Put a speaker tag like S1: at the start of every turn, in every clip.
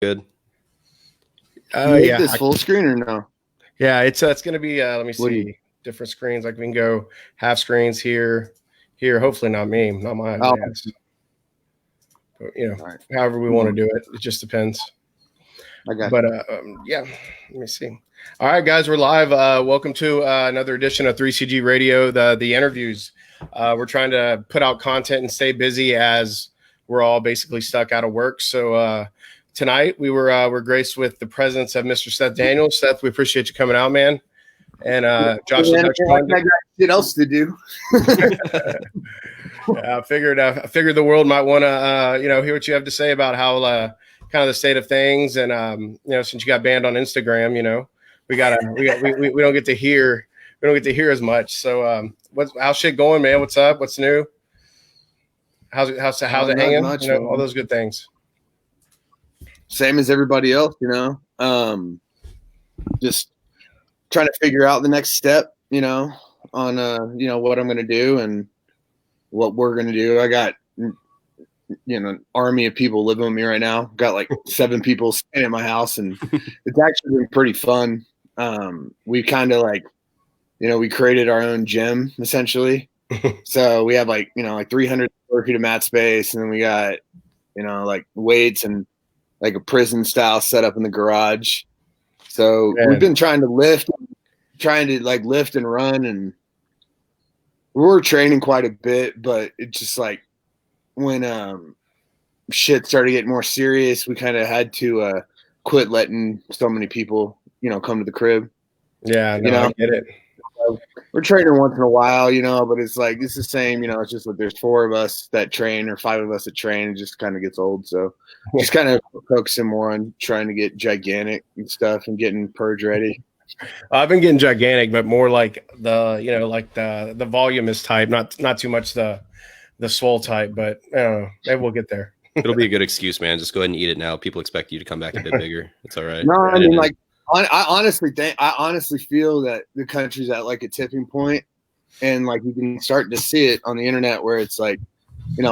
S1: Good.
S2: Yeah. This full screen or no?
S3: Yeah, it's going to be. Let me see. Different screens. Like we can go half screens here. Hopefully not me, not my ass. But, right. However we want to do it. It just depends. But yeah, let me see. All right, guys, we're live. Welcome to another edition of 3CG Radio, the interviews. We're trying to put out content and stay busy as we're all basically stuck out of work. So tonight we're graced with the presence of Mr. Seth Daniels. Seth, we appreciate you coming out, man. And Josh is actually
S2: I got shit else to do.
S3: I figured the world might want to hear what you have to say about how kind of the state of things, and since you got banned on Instagram, we don't get to hear as much. So how's shit going, man? What's up? What's new? How's it hanging?
S2: Much,
S3: all those good things.
S2: Same as everybody else, just trying to figure out the next step, on what I'm going to do and what we're going to do. I got an army of people living with me right now. Got like 7 people staying at my house, and it's actually been pretty fun. We kind of we created our own gym essentially. So we have like 300 square feet of mat space, and then we got weights and like a prison style setup in the garage. So we've been trying to lift and run, and we're training quite a bit, but it's just like when shit started getting more serious, we kind of had to quit letting so many people, come to the crib.
S3: Yeah, I get it.
S2: So we're training once in a while, but it's like it's the same, it's just like there's 4 of us that train or 5 of us that train. It just kind of gets old. So just kind of focusing more on trying to get gigantic and stuff and getting purge ready.
S3: I've been getting gigantic, but more like the volume is type, not too much the swole type, but maybe we'll get there.
S1: It'll be a good excuse, man. Just go ahead and eat it now. People expect you to come back a bit bigger. It's all right.
S2: No, I mean, I honestly feel that the country's at like a tipping point, and like you can start to see it on the internet where it's like,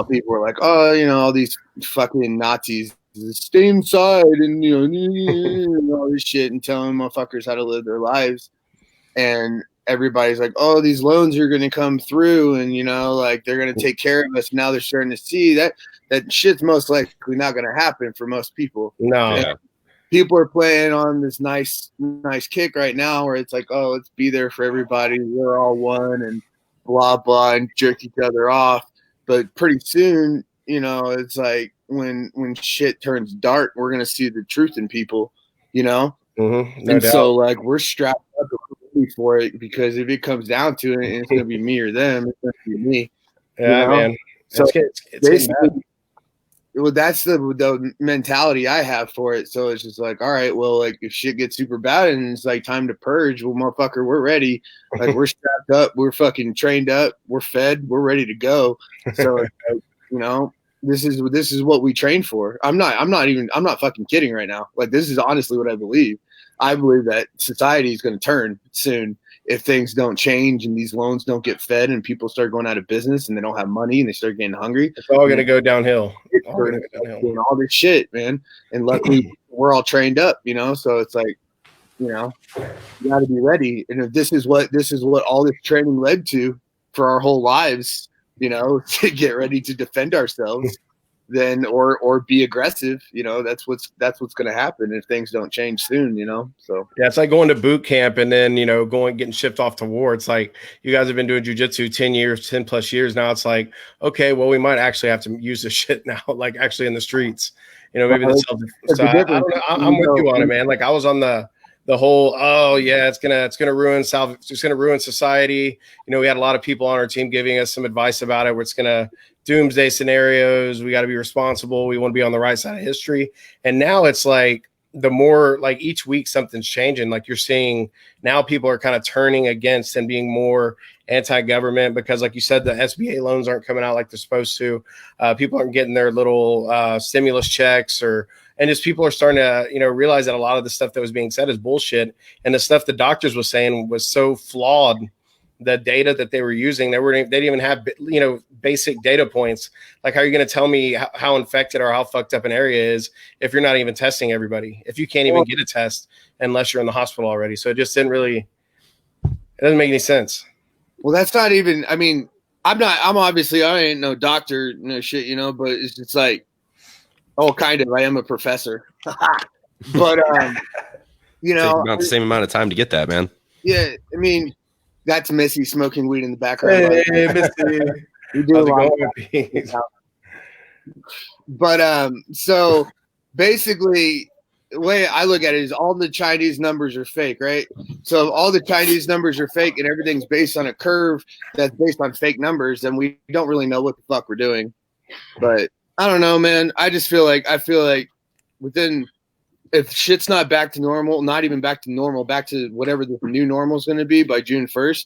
S2: people are like, oh, all these fucking Nazis stay inside and all this shit and telling motherfuckers how to live their lives, and everybody's like, oh, these loans are going to come through and they're going to take care of us. Now they're starting to see that shit's most likely not going to happen for most people.
S3: No.
S2: And people are playing on this nice kick right now where it's like, oh, let's be there for everybody, we're all one and blah blah, and jerk each other off. But pretty soon, it's like when shit turns dark, we're going to see the truth in people,
S3: Mm-hmm. No
S2: and
S3: doubt.
S2: so like we're strapped up for it, because if it comes down to it, it's going to be me or them. It's going to be me.
S3: Yeah, man.
S2: So
S3: it's basically,
S2: well, that's the mentality I have for it. So it's just like, all right, well, like if shit gets super bad and it's like time to purge, well, motherfucker, we're ready. Like we're strapped up, we're fucking trained up, we're fed, we're ready to go. So this is what we train for. I'm not fucking kidding right now. Like this is honestly what I believe. I believe that society is going to turn soon if things don't change and these loans don't get fed and people start going out of business and they don't have money and they start getting hungry.
S3: It's all going to go downhill.
S2: All this shit, man. And luckily we're all trained up, so it's like, you got to be ready. And if this is what all this training led to for our whole lives, to get ready to defend ourselves, then or be aggressive, that's what's going to happen if things don't change soon, so
S3: yeah, it's like going to boot camp and then getting shipped off to war. It's like you guys have been doing jiu-jitsu 10 plus years now. It's like, okay, well, we might actually have to use this shit now, like actually in the streets, maybe the self-defense. So I don't know, I'm with you on it, man. Like I was on the whole, it's gonna ruin society. We had a lot of people on our team giving us some advice about it, where it's gonna doomsday scenarios. We got to be responsible. We want to be on the right side of history. And now it's like the more like each week something's changing. Like you're seeing now people are kind of turning against and being more anti-government because, like you said, the SBA loans aren't coming out like they're supposed to. People aren't getting their little stimulus checks and just people are starting to, realize that a lot of the stuff that was being said is bullshit. And the stuff the doctors was saying was so flawed the data that they were using, they didn't even have, you know, basic data points. Like, how are you going to tell me how infected or how fucked up an area is if you're not even testing everybody, if you can't even get a test unless you're in the hospital already? So it just didn't really, it doesn't make any sense.
S2: Well, that's not even, I mean, I'm obviously, I ain't no doctor, no shit, you know, but it's just like, oh, kind of, I am a professor. But, you know,
S1: about the same amount of time to get that, man.
S2: Yeah, I mean, that's Missy smoking weed in the background.
S3: Hey, Missy.
S2: We do a lot. But so basically, the way I look at it is all the Chinese numbers are fake, right? So if all the Chinese numbers are fake and everything's based on a curve that's based on fake numbers, then we don't really know what the fuck we're doing. But I don't know, man. I feel like within, if shit's not back to normal, not even back to normal, back to whatever the new normal is going to be by June 1st,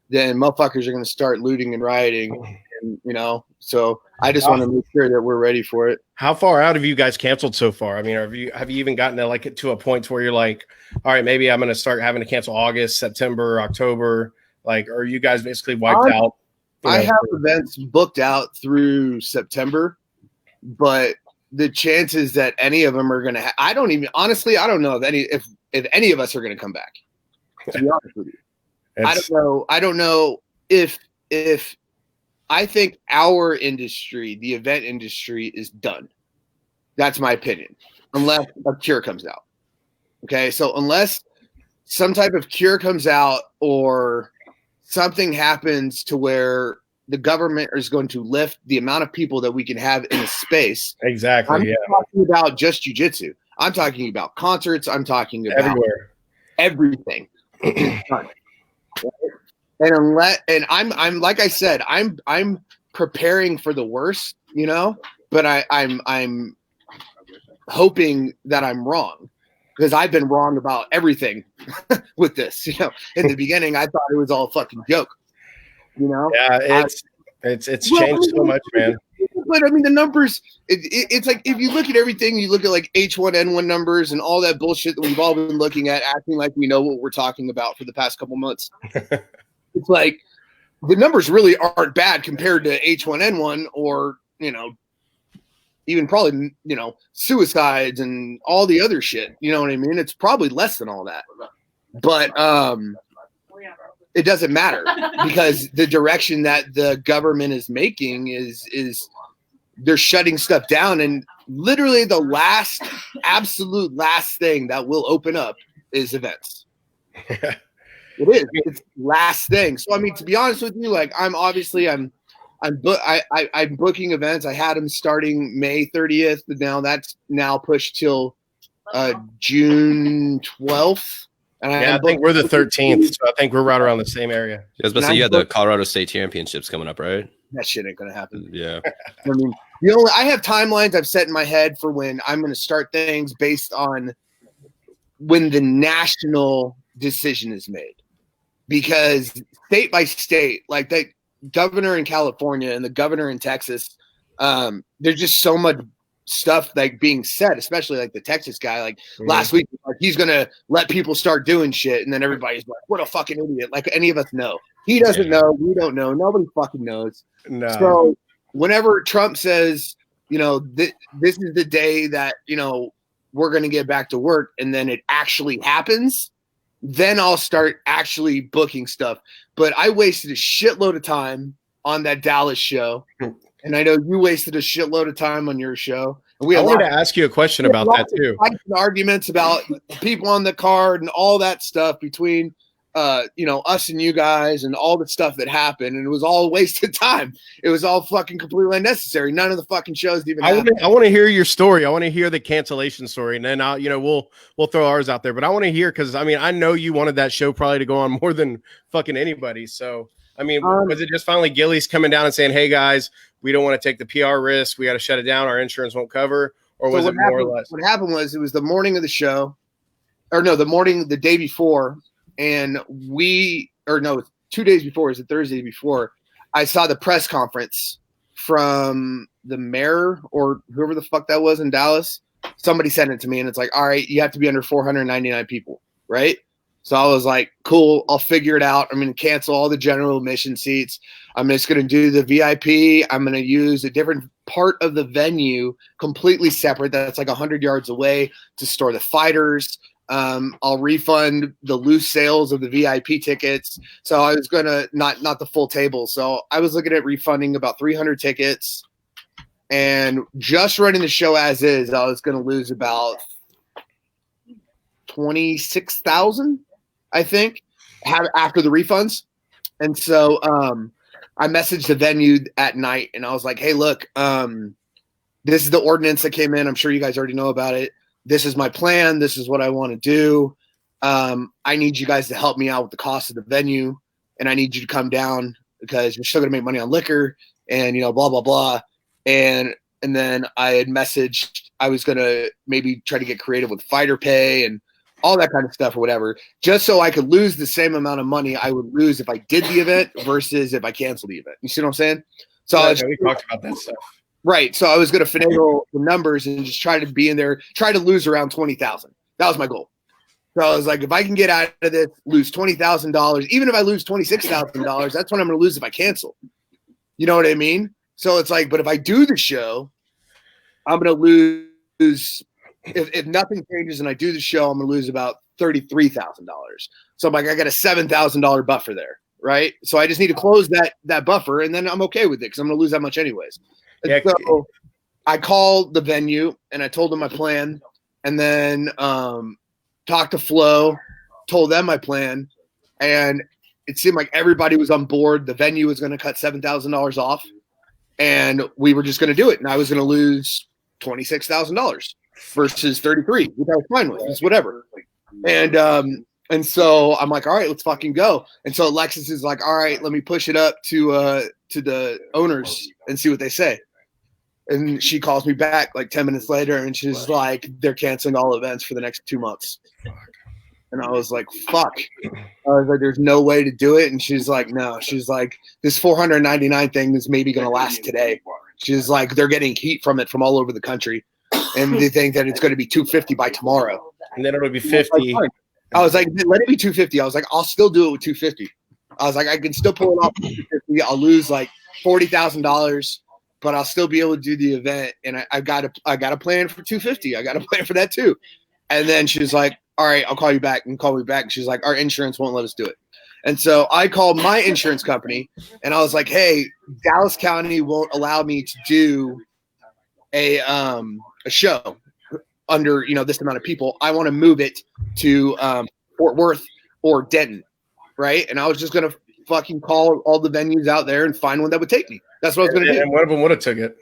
S2: then motherfuckers are going to start looting and rioting, and, you know. So I just want to make sure that we're ready for it.
S3: How far out have you guys canceled so far? I mean, have you even gotten to a point where you're like, all right, maybe I'm going to start having to cancel August, September, October? Like, are you guys basically wiped out?
S2: I have events booked out through September, but the chances that any of them are going to, I don't know if any of us are going to come back. To be honest with you, I don't know if I think our industry, the event industry, is done. That's my opinion, unless a cure comes out. Okay, so unless some type of cure comes out or something happens to where the government is going to lift the amount of people that we can have in a space.
S3: Exactly.
S2: I'm talking about just jiu-jitsu. I'm talking about concerts. I'm talking about everything. And I'm like I said, I'm preparing for the worst, you know, but I'm hoping that I'm wrong, because I've been wrong about everything with this. You know, in the beginning, I thought it was all a fucking joke. You know,
S3: yeah, it's changed so much, man.
S2: But I mean, the numbers, it's like, if you look at everything, you look at like H1N1 numbers and all that bullshit that we've all been looking at, acting like we know what we're talking about for the past couple months. It's like the numbers really aren't bad compared to H1N1 or, you know, even probably, you know, suicides and all the other shit. You know what I mean? It's probably less than all that. But it doesn't matter, because the direction that the government is making is they're shutting stuff down, and literally the absolute last thing that will open up is events. It is. It's last thing. So I mean, to be honest with you, like I'm booking events. I had them starting May 30th, but now that's pushed till June 12th. And
S3: I think we're the 13th, so I think we're right around the same area.
S1: I was about to say, you had the Colorado State Championships coming up, right?
S2: That shit ain't gonna happen.
S1: Yeah.
S2: I mean, I have timelines I've set in my head for when I'm gonna start things based on when the national decision is made. Because state by state, like the governor in California and the governor in Texas, there's just so much stuff like being said, especially like the Texas guy, like last week, like he's gonna let people start doing shit, and then everybody's like, what a fucking idiot. Like, any of us know. He doesn't know, we don't know, nobody fucking knows.
S3: No.
S2: So whenever Trump says, you know, this is the day that, you know, we're gonna get back to work, and then it actually happens, then I'll start actually booking stuff. But I wasted a shitload of time on that Dallas show. And I know you wasted a shitload of time on your show. And
S3: I wanted to ask you a question about that too.
S2: Arguments about people on the card and all that stuff between, you know, us and you guys and all the stuff that happened. And it was all wasted time. It was all fucking completely unnecessary. None of the fucking shows even happened.
S3: I want to hear your story. I want to hear the cancellation story, and then we'll throw ours out there. But I want to hear, because I mean, I know you wanted that show probably to go on more than fucking anybody. So I mean, was it just finally Gillies coming down and saying, "Hey guys, we don't want to take the PR risk. We got to shut it down. Our insurance won't cover," or was it more or less?
S2: What happened was, it was the morning of the show, or no, the day before, and 2 days before, is the Thursday before, I saw the press conference from the mayor or whoever the fuck that was in Dallas. Somebody sent it to me, and it's like, all right, you have to be under 499 people, right? So I was like, cool, I'll figure it out. I'm going to cancel all the general admission seats. I'm just going to do the VIP. I'm going to use a different part of the venue, completely separate. That's like 100 yards away, to store the fighters. I'll refund the loose sales of the VIP tickets. So I was going to not the full table. So I was looking at refunding about 300 tickets, and just running the show as is, I was going to lose about 26,000, I think, after the refunds. And so I messaged the venue at night, and I was like, hey, look, this is the ordinance that came in. I'm sure you guys already know about it. This is my plan. This is what I want to do. I need you guys to help me out with the cost of the venue, and I need you to come down because you're still going to make money on liquor and, blah, blah, blah. And then I had messaged, I was going to maybe try to get creative with fighter pay and all that kind of stuff or whatever, just so I could lose the same amount of money I would lose if I did the event versus if I canceled the event. You see what I'm saying? So
S3: we talked about that stuff.
S2: Right. So I was going to finagle the numbers and just try to be in there, try to lose around 20,000. That was my goal. So I was like, if I can get out of this, lose $20,000, even if I lose $26,000, that's what I'm going to lose if I cancel. You know what I mean? So it's like, but if I do the show, I'm going to lose. If nothing changes and I do the show, I'm going to lose about $33,000. So I'm like, I got a $7,000 buffer there, right? So I just need to close that buffer, and then I'm okay with it because I'm going to lose that much anyways. Yeah. So I called the venue and I told them my plan, and then talked to Flo, told them my plan, and it seemed like everybody was on board. The venue was going to cut $7,000 off, and we were just going to do it. And I was going to lose $26,000 versus 33, which I was fine with. It's whatever. And so I'm like, all right, let's fucking go. And so Alexis is like, all right, let me push it up to the owners and see what they say. And she calls me back like 10 minutes later, and she's like, they're canceling all events for the next 2 months. And I was like, fuck. I was like, there's no way to do it. And she's like, no. She's like, this 499 thing is maybe going to last today. She's like, they're getting heat from it from all over the country, and they think that it's going to be 250 by tomorrow.
S3: And then it'll be 50.
S2: I was like, let it be 250. I was like, I'll still do it with 250. I was like, I can still pull it off with 250. I'll lose like $40,000, but I'll still be able to do the event. And I got a plan for 250. I got a plan for that too. And then she was like, all right, I'll call you back, and call me back. And she's like, our insurance won't let us do it. And so I called my insurance company, and I was like, hey, Dallas County won't allow me to do a show under, this amount of people. I want to move it to Fort Worth or Denton, right? And I was just going to fucking call all the venues out there and find one that would take me. That's what I was going to do.
S3: And one of them would have took it.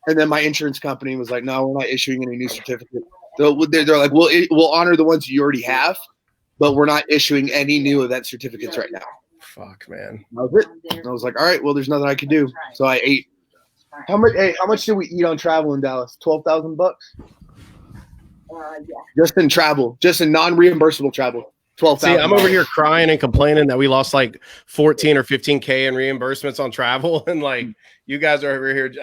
S2: And then my insurance company was like, no, we're not issuing any new certificates. They're like, we'll honor the ones you already have, but we're not issuing any new event certificates right now.
S3: Fuck, man.
S2: That was it. And I was like, all right, well, there's nothing I can do. So I ate. How much did we eat on travel in Dallas? $12,000? Yeah. Just in travel, just in non-reimbursable travel. 12,000.
S3: See, I'm over here crying and complaining that we lost like 14 or 15K in reimbursements on travel, and like you guys are over here.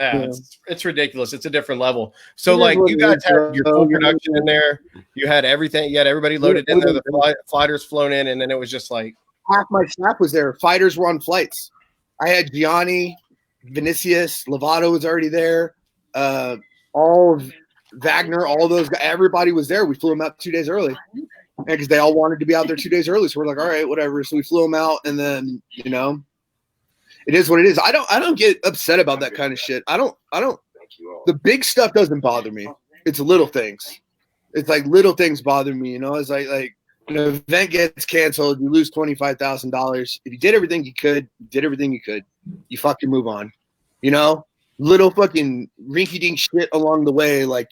S3: It's ridiculous. It's a different level. So like you guys had your full production in there. You had everything. You had everybody loaded in there. The fighters flown in, and then it was just like
S2: half my staff was there. Fighters were on flights. I had Gianni, Vinicius, Lovato was already there. All of Wagner, all those guys, everybody was there. We flew them out 2 days early because they all wanted to be out there 2 days early. So we're like, all right, whatever. So we flew them out, and then it is what it is. I don't get upset about that kind of shit. I don't. The big stuff doesn't bother me. It's little things. It's like little things bother me. It's like an event gets canceled, you lose $25,000. If you did everything you could, you fucking move on. Little fucking rinky-dink shit along the way, like,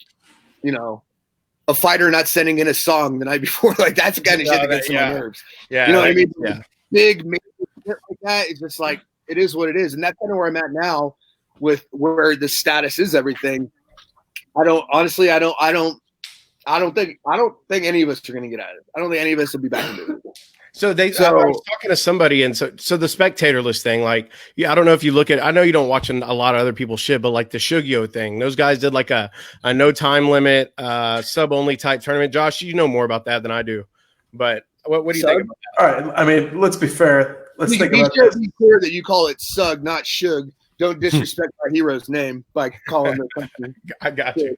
S2: a fighter not sending in a song the night before. Like, that's the kind of shit that gets on my nerves.
S3: Yeah.
S2: You know what I mean?
S3: Yeah.
S2: Big major shit like that. It's just like, it is what it is. And that's kind of where I'm at now with where the status is everything. I don't think any of us are going to get out of it. I don't think any of us will be back in business.
S3: I was talking to somebody, and so the spectator list thing, like, I don't know if you look at, I know you don't watch a lot of other people's shit, but like the Shugyo thing, those guys did like a no time limit, sub only type tournament. Josh, you know more about that than I do, but What do you
S2: Sug?
S3: think about
S4: All right. I mean, let's be fair. Let's think about
S2: Be
S4: this.
S2: clear that you call it Sug, not Shug. Don't disrespect my hero's name by calling the company.
S3: that? I got you.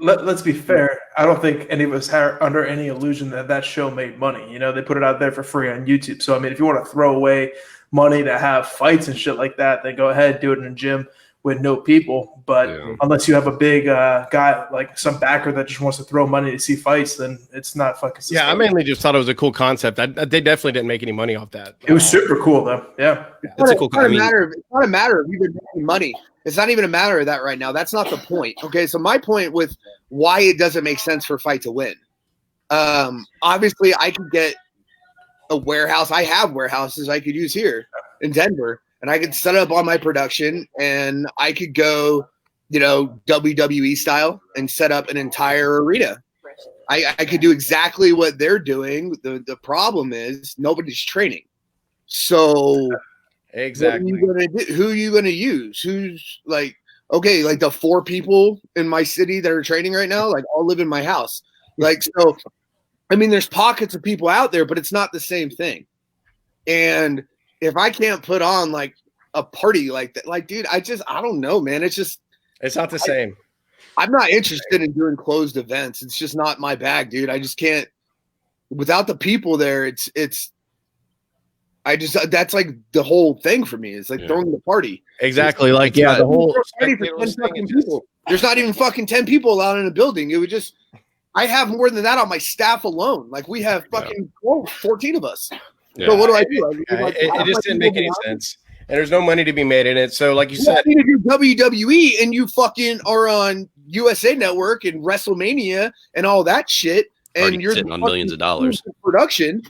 S4: Let's be fair. I don't think any of us are under any illusion that show made money. You know, they put it out there for free on YouTube. So, I mean, if you want to throw away money to have fights and shit like that, then go ahead, do it in a gym with no people. But unless you have a big guy, like some backer that just wants to throw money to see fights, then it's not fucking sustainable.
S3: Yeah, I mainly just thought it was a cool concept. They definitely didn't make any money off that.
S4: It was super cool, though. Yeah.
S1: It's a cool.
S2: It's not a matter of even making money. It's not even a matter of that right now. That's not the point. Okay, so my point with why it doesn't make sense for a fight to win. Obviously, I could get a warehouse. I have warehouses I could use here in Denver, and I could set up on my production, and I could go, WWE style and set up an entire arena. I could do exactly what they're doing. The problem is nobody's training. So
S3: Exactly.
S2: who are you going to use? Who's like the 4 people in my city that are training right now, like all live in my house. Like, so, I mean, there's pockets of people out there, but it's not the same thing. And if I can't put on like a party like that, like, dude, I don't know, man. It's
S3: not the same.
S2: I'm not interested in doing closed events. It's just not my bag, dude. I just can't, without the people there. That's like the whole thing for me. It's like throwing the party.
S3: Exactly. Like, the whole
S2: party for 10 fucking people. There's not even fucking 10 people allowed in a building. It would just, I have more than that on my staff alone. Like, we have fucking 14 of us. Yeah. So what do I do?
S3: It just didn't make any sense. And there's no money to be made in it. So like you said,
S2: you do WWE and you fucking are on USA Network and WrestleMania and all that shit. And you're
S1: sitting on millions of dollars
S2: production.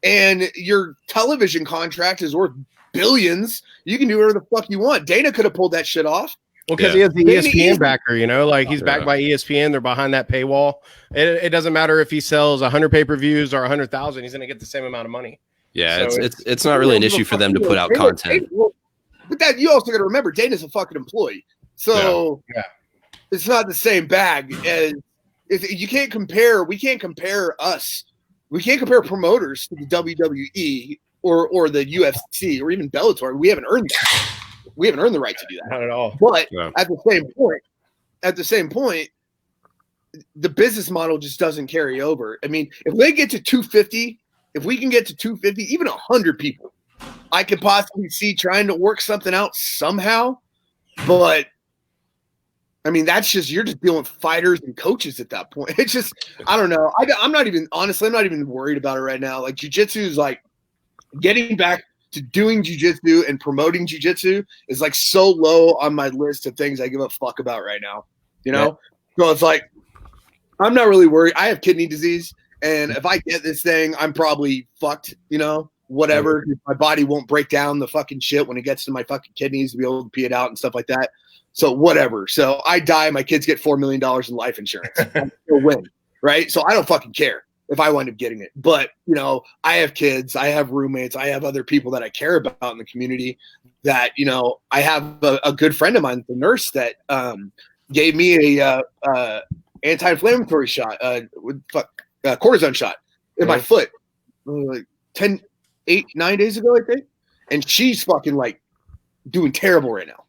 S2: And your television contract is worth billions. You can do whatever the fuck you want. Dana could have pulled that shit off.
S3: Well, because he has the ESPN backer, like he's backed by ESPN. They're behind that paywall. It doesn't matter if he sells 100 pay-per-views or 100,000. He's going to get the same amount of money.
S1: Yeah, so it's not really an issue for them to put out content.
S2: But that you also got to remember, Dana's a fucking employee, so it's not the same bag as you can't compare. We can't compare us. We can't compare promoters to the WWE or the UFC or even Bellator. We haven't earned that. We haven't earned the right to do that.
S3: Not at all.
S2: But at the same point, the business model just doesn't carry over. I mean, if they get to 250, if we can get to 250, even 100 people, I could possibly see trying to work something out somehow. But I mean, you're just dealing with fighters and coaches at that point. It's just, I don't know. I'm not even worried about it right now. Like, jiu-jitsu is like getting back to doing jiu-jitsu and promoting jiu-jitsu is like so low on my list of things I give a fuck about right now. So it's like, I'm not really worried. I have kidney disease. And if I get this thing, I'm probably fucked, whatever. My body won't break down the fucking shit when it gets to my fucking kidneys to be able to pee it out and stuff like that. So whatever. So I die, my kids get $4 million in life insurance. I still win, right? So I don't fucking care if I wind up getting it. But, I have kids, I have roommates, I have other people that I care about in the community that, I have a good friend of mine, the nurse that gave me a anti-inflammatory shot, cortisone shot in my foot like 9 days ago, I think. And she's fucking like doing terrible right now,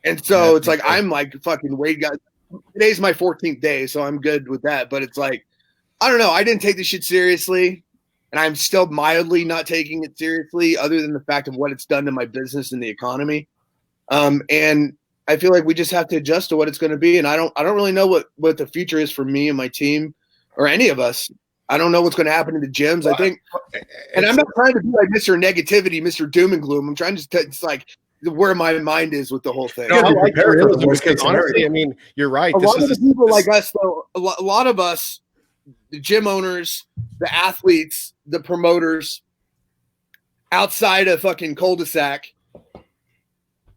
S2: And so it's like, I'm like fucking wait, guys. Today's my 14th day, so I'm good with that. But it's like, I don't know. I didn't take this shit seriously, and I'm still mildly not taking it seriously, other than the fact of what it's done to my business and the economy. And I feel like we just have to adjust to what it's going to be. And I don't really know what the future is for me and my team or any of us. I don't know what's going to happen in the gyms. I think, and I'm not trying to be like Mr. Negativity, Mr. Doom and Gloom. I'm trying to it's like where my mind is with the whole thing.
S3: No, I like because honestly, I mean, you're right.
S2: A lot of the people like us, though, a lot of us, the gym owners, the athletes, the promoters, outside of fucking cul-de-sac,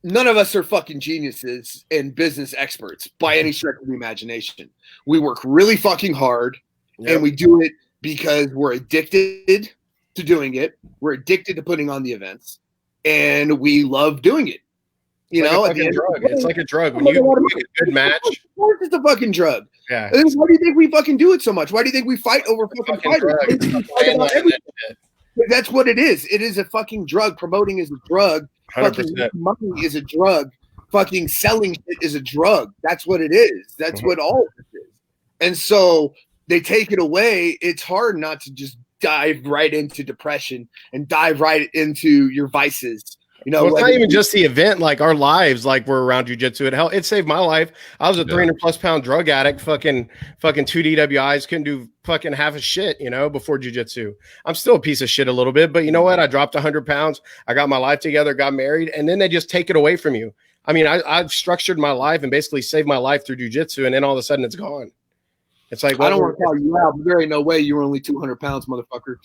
S2: none of us are fucking geniuses and business experts by any stretch of the imagination. We work really fucking hard, and we do it because we're addicted to doing it. We're addicted to putting on the events, and we love doing it. You
S3: It's
S2: know,
S3: like
S2: at
S3: a
S2: the
S3: fucking
S2: end of
S3: drug.
S2: the day,
S3: It's like a drug. When
S2: make a
S3: you
S2: lot of
S3: make
S2: money.
S3: a good match,
S2: Of course it's a fucking drug.
S3: yeah,
S2: And why do you think we fucking do it so much? Why do you think we fight over
S3: it's a
S2: fucking
S3: fucking
S2: fighters?
S3: drug.
S2: Why do you
S3: It's
S2: think we
S3: fucking
S2: fight about
S3: mainline
S2: everything?
S3: that shit.
S2: That's what it is. It is a fucking drug. Promoting is a drug. Fucking
S3: 100%.
S2: making money is a drug. Fucking selling shit is a drug. That's what it is. That's what all of it is. And so they take it away. It's hard not to just dive right into depression and dive right into your vices. You know,
S3: Well, it's not
S2: whether-
S3: even just the event. Like our lives, like were around jujitsu. It saved my life. I was a 300+ pound drug addict. Fucking 2 DWIs. Couldn't do fucking half a shit. Before jujitsu. I'm still a piece of shit a little bit, but you know what? I dropped 100 pounds. I got my life together. Got married, and then they just take it away from you. I mean, I've structured my life and basically saved my life through jujitsu, and then all of a sudden it's gone. It's like,
S2: I don't want to call you out, but there ain't no way you were only 200 pounds, motherfucker.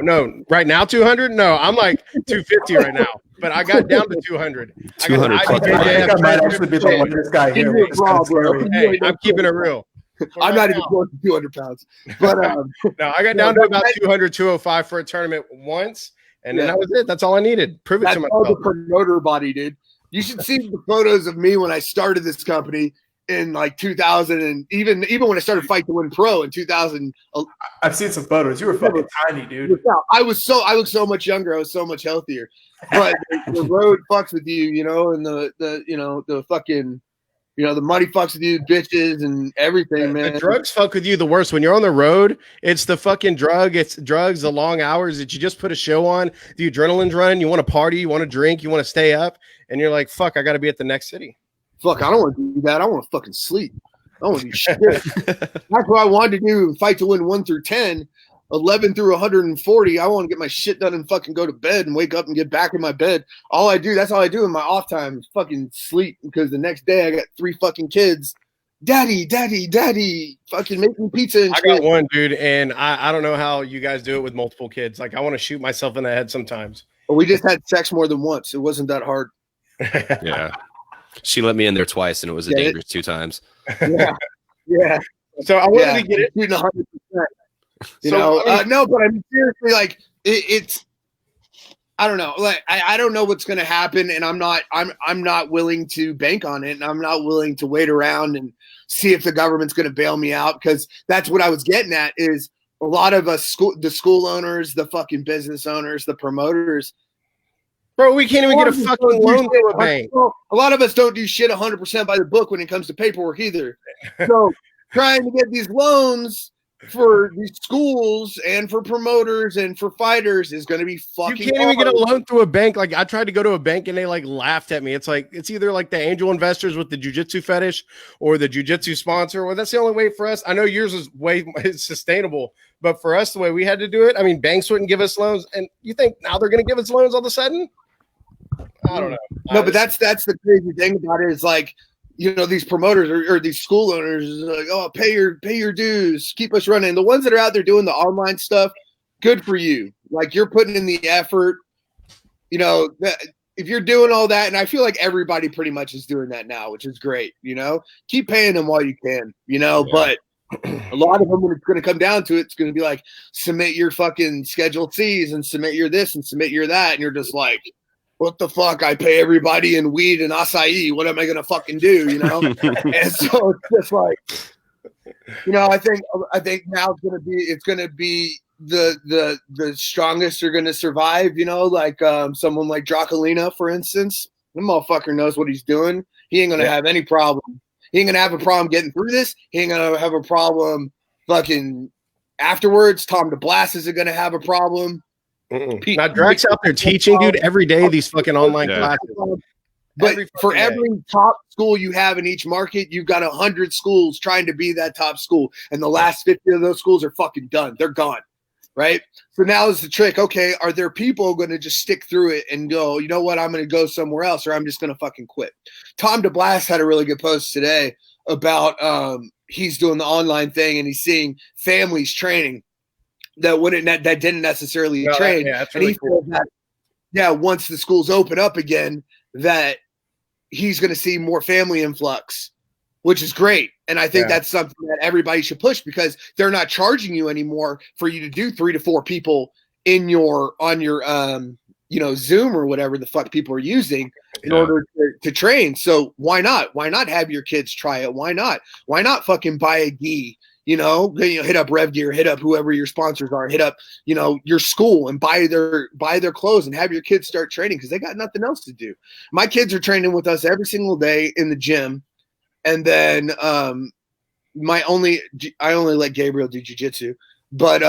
S3: No. Right now, 200? No, I'm like 250 right now. But I got down to 200.
S1: 200
S4: I think I might actually be the lightest guy here.
S2: You're raw, bro.
S3: Hey, I'm keeping it real.
S2: I'm not even close to 200 pounds. But
S3: no, I got down to about 200, 205 for a tournament once, and then that was it. That's all I needed. Prove it to
S2: that's all
S3: myself.
S2: the promoter body, dude. You should see the photos of me when I started this company in like 2000, and even when I started Fight to Win Pro in 2000.
S4: I've seen some photos. You were fucking tiny, dude.
S2: I looked so much younger. I was so much healthier. But the road fucks with you, and the fucking, the money fucks with you, bitches and everything, man.
S3: The drugs fuck with you the worst. When you're on the road, it's the fucking drug. It's drugs, the long hours that you just put a show on, the adrenaline's running, you want to party, you want to drink, you want to stay up, and you're like, fuck, I got to be at the next city.
S2: Fuck, I don't want to do that. I want to fucking sleep. I want to do shit. That's what I wanted to do. Fight to Win 1 through 10, 11 through 140. I want to get my shit done and fucking go to bed and wake up and get back in my bed. That's all I do in my off time is fucking sleep, because the next day I got 3 fucking kids. Daddy, fucking making pizza and shit.
S3: I got one, dude, and I don't know how you guys do it with multiple kids. Like, I want to shoot myself in the head sometimes.
S2: But we just had sex more than once. It wasn't that hard.
S1: Yeah. She let me in there twice, and it was a dangerous 2 times.
S2: Yeah.
S3: So I wanted to get it.
S2: 100%.
S3: So,
S2: No, but I mean, seriously, like it's. I don't know. Like I don't know what's going to happen, and I'm not willing to bank on it, and I'm not willing to wait around and see if the government's going to bail me out, because that's what I was getting at. Is a lot of us, the school owners, the fucking business owners, the promoters.
S3: Bro, we can't even get a fucking loan to a bank.
S2: A lot of us don't do shit 100% by the book when it comes to paperwork either. So trying to get these loans for these schools and for promoters and for fighters is going to be fucking
S3: You can't even get a loan through a bank. Like, I tried to go to a bank and they like laughed at me. It's like, it's either like the angel investors with the jiu-jitsu fetish or the jiu-jitsu sponsor. Well, that's the only way for us. I know yours is it's sustainable, but for us, the way we had to do it, I mean, banks wouldn't give us loans. And you think now they're going to give us loans all of a sudden? I don't know.
S2: No, but that's the crazy thing about it is, like, these promoters or these school owners is like, oh, pay your dues, keep us running. The ones that are out there doing the online stuff, good for you. Like, you're putting in the effort. If you're doing all that, and I feel like everybody pretty much is doing that now, which is great. Keep paying them while you can. But a lot of them, when it's going to come down to it, it's going to be like, submit your fucking Schedule C's and submit your this and submit your that, and you're just like, what the fuck? I pay everybody in weed and acai. What am I gonna fucking do? And so it's just like, I think now it's gonna be the strongest are gonna survive. Like someone like Draculina, for instance. The motherfucker knows what he's doing. He ain't gonna have any problem. He ain't gonna have a problem getting through this. He ain't gonna have a problem fucking afterwards. Tom DeBlas isn't gonna have a problem.
S3: Now Drax out there teaching, dude, every day these fucking online classes.
S2: But for every top school you have in each market, you've got 100 schools trying to be that top school, and the last 50 of those schools are fucking done. They're gone, right? So now is the trick. Okay, are there people going to just stick through it and go, you know what, I'm going to go somewhere else, or I'm just going to fucking quit? Tom DeBlas had a really good post today about he's doing the online thing and he's seeing families training that didn't necessarily train.
S3: That's
S2: and
S3: really
S2: he
S3: cool.
S2: said that, once the schools open up again, that he's going to see more family influx, which is great. And I think that's something that everybody should push, because they're not charging you anymore for you to do 3 to 4 people on your Zoom or whatever the fuck people are using in order to train. So why not? Why not have your kids try it? Why not? Why not fucking buy a gi? Hit up Rev Gear, hit up whoever your sponsors are, hit up, your school and buy their clothes and have your kids start training because they got nothing else to do. My kids are training with us every single day in the gym. And then I only let Gabriel do jiu-jitsu. But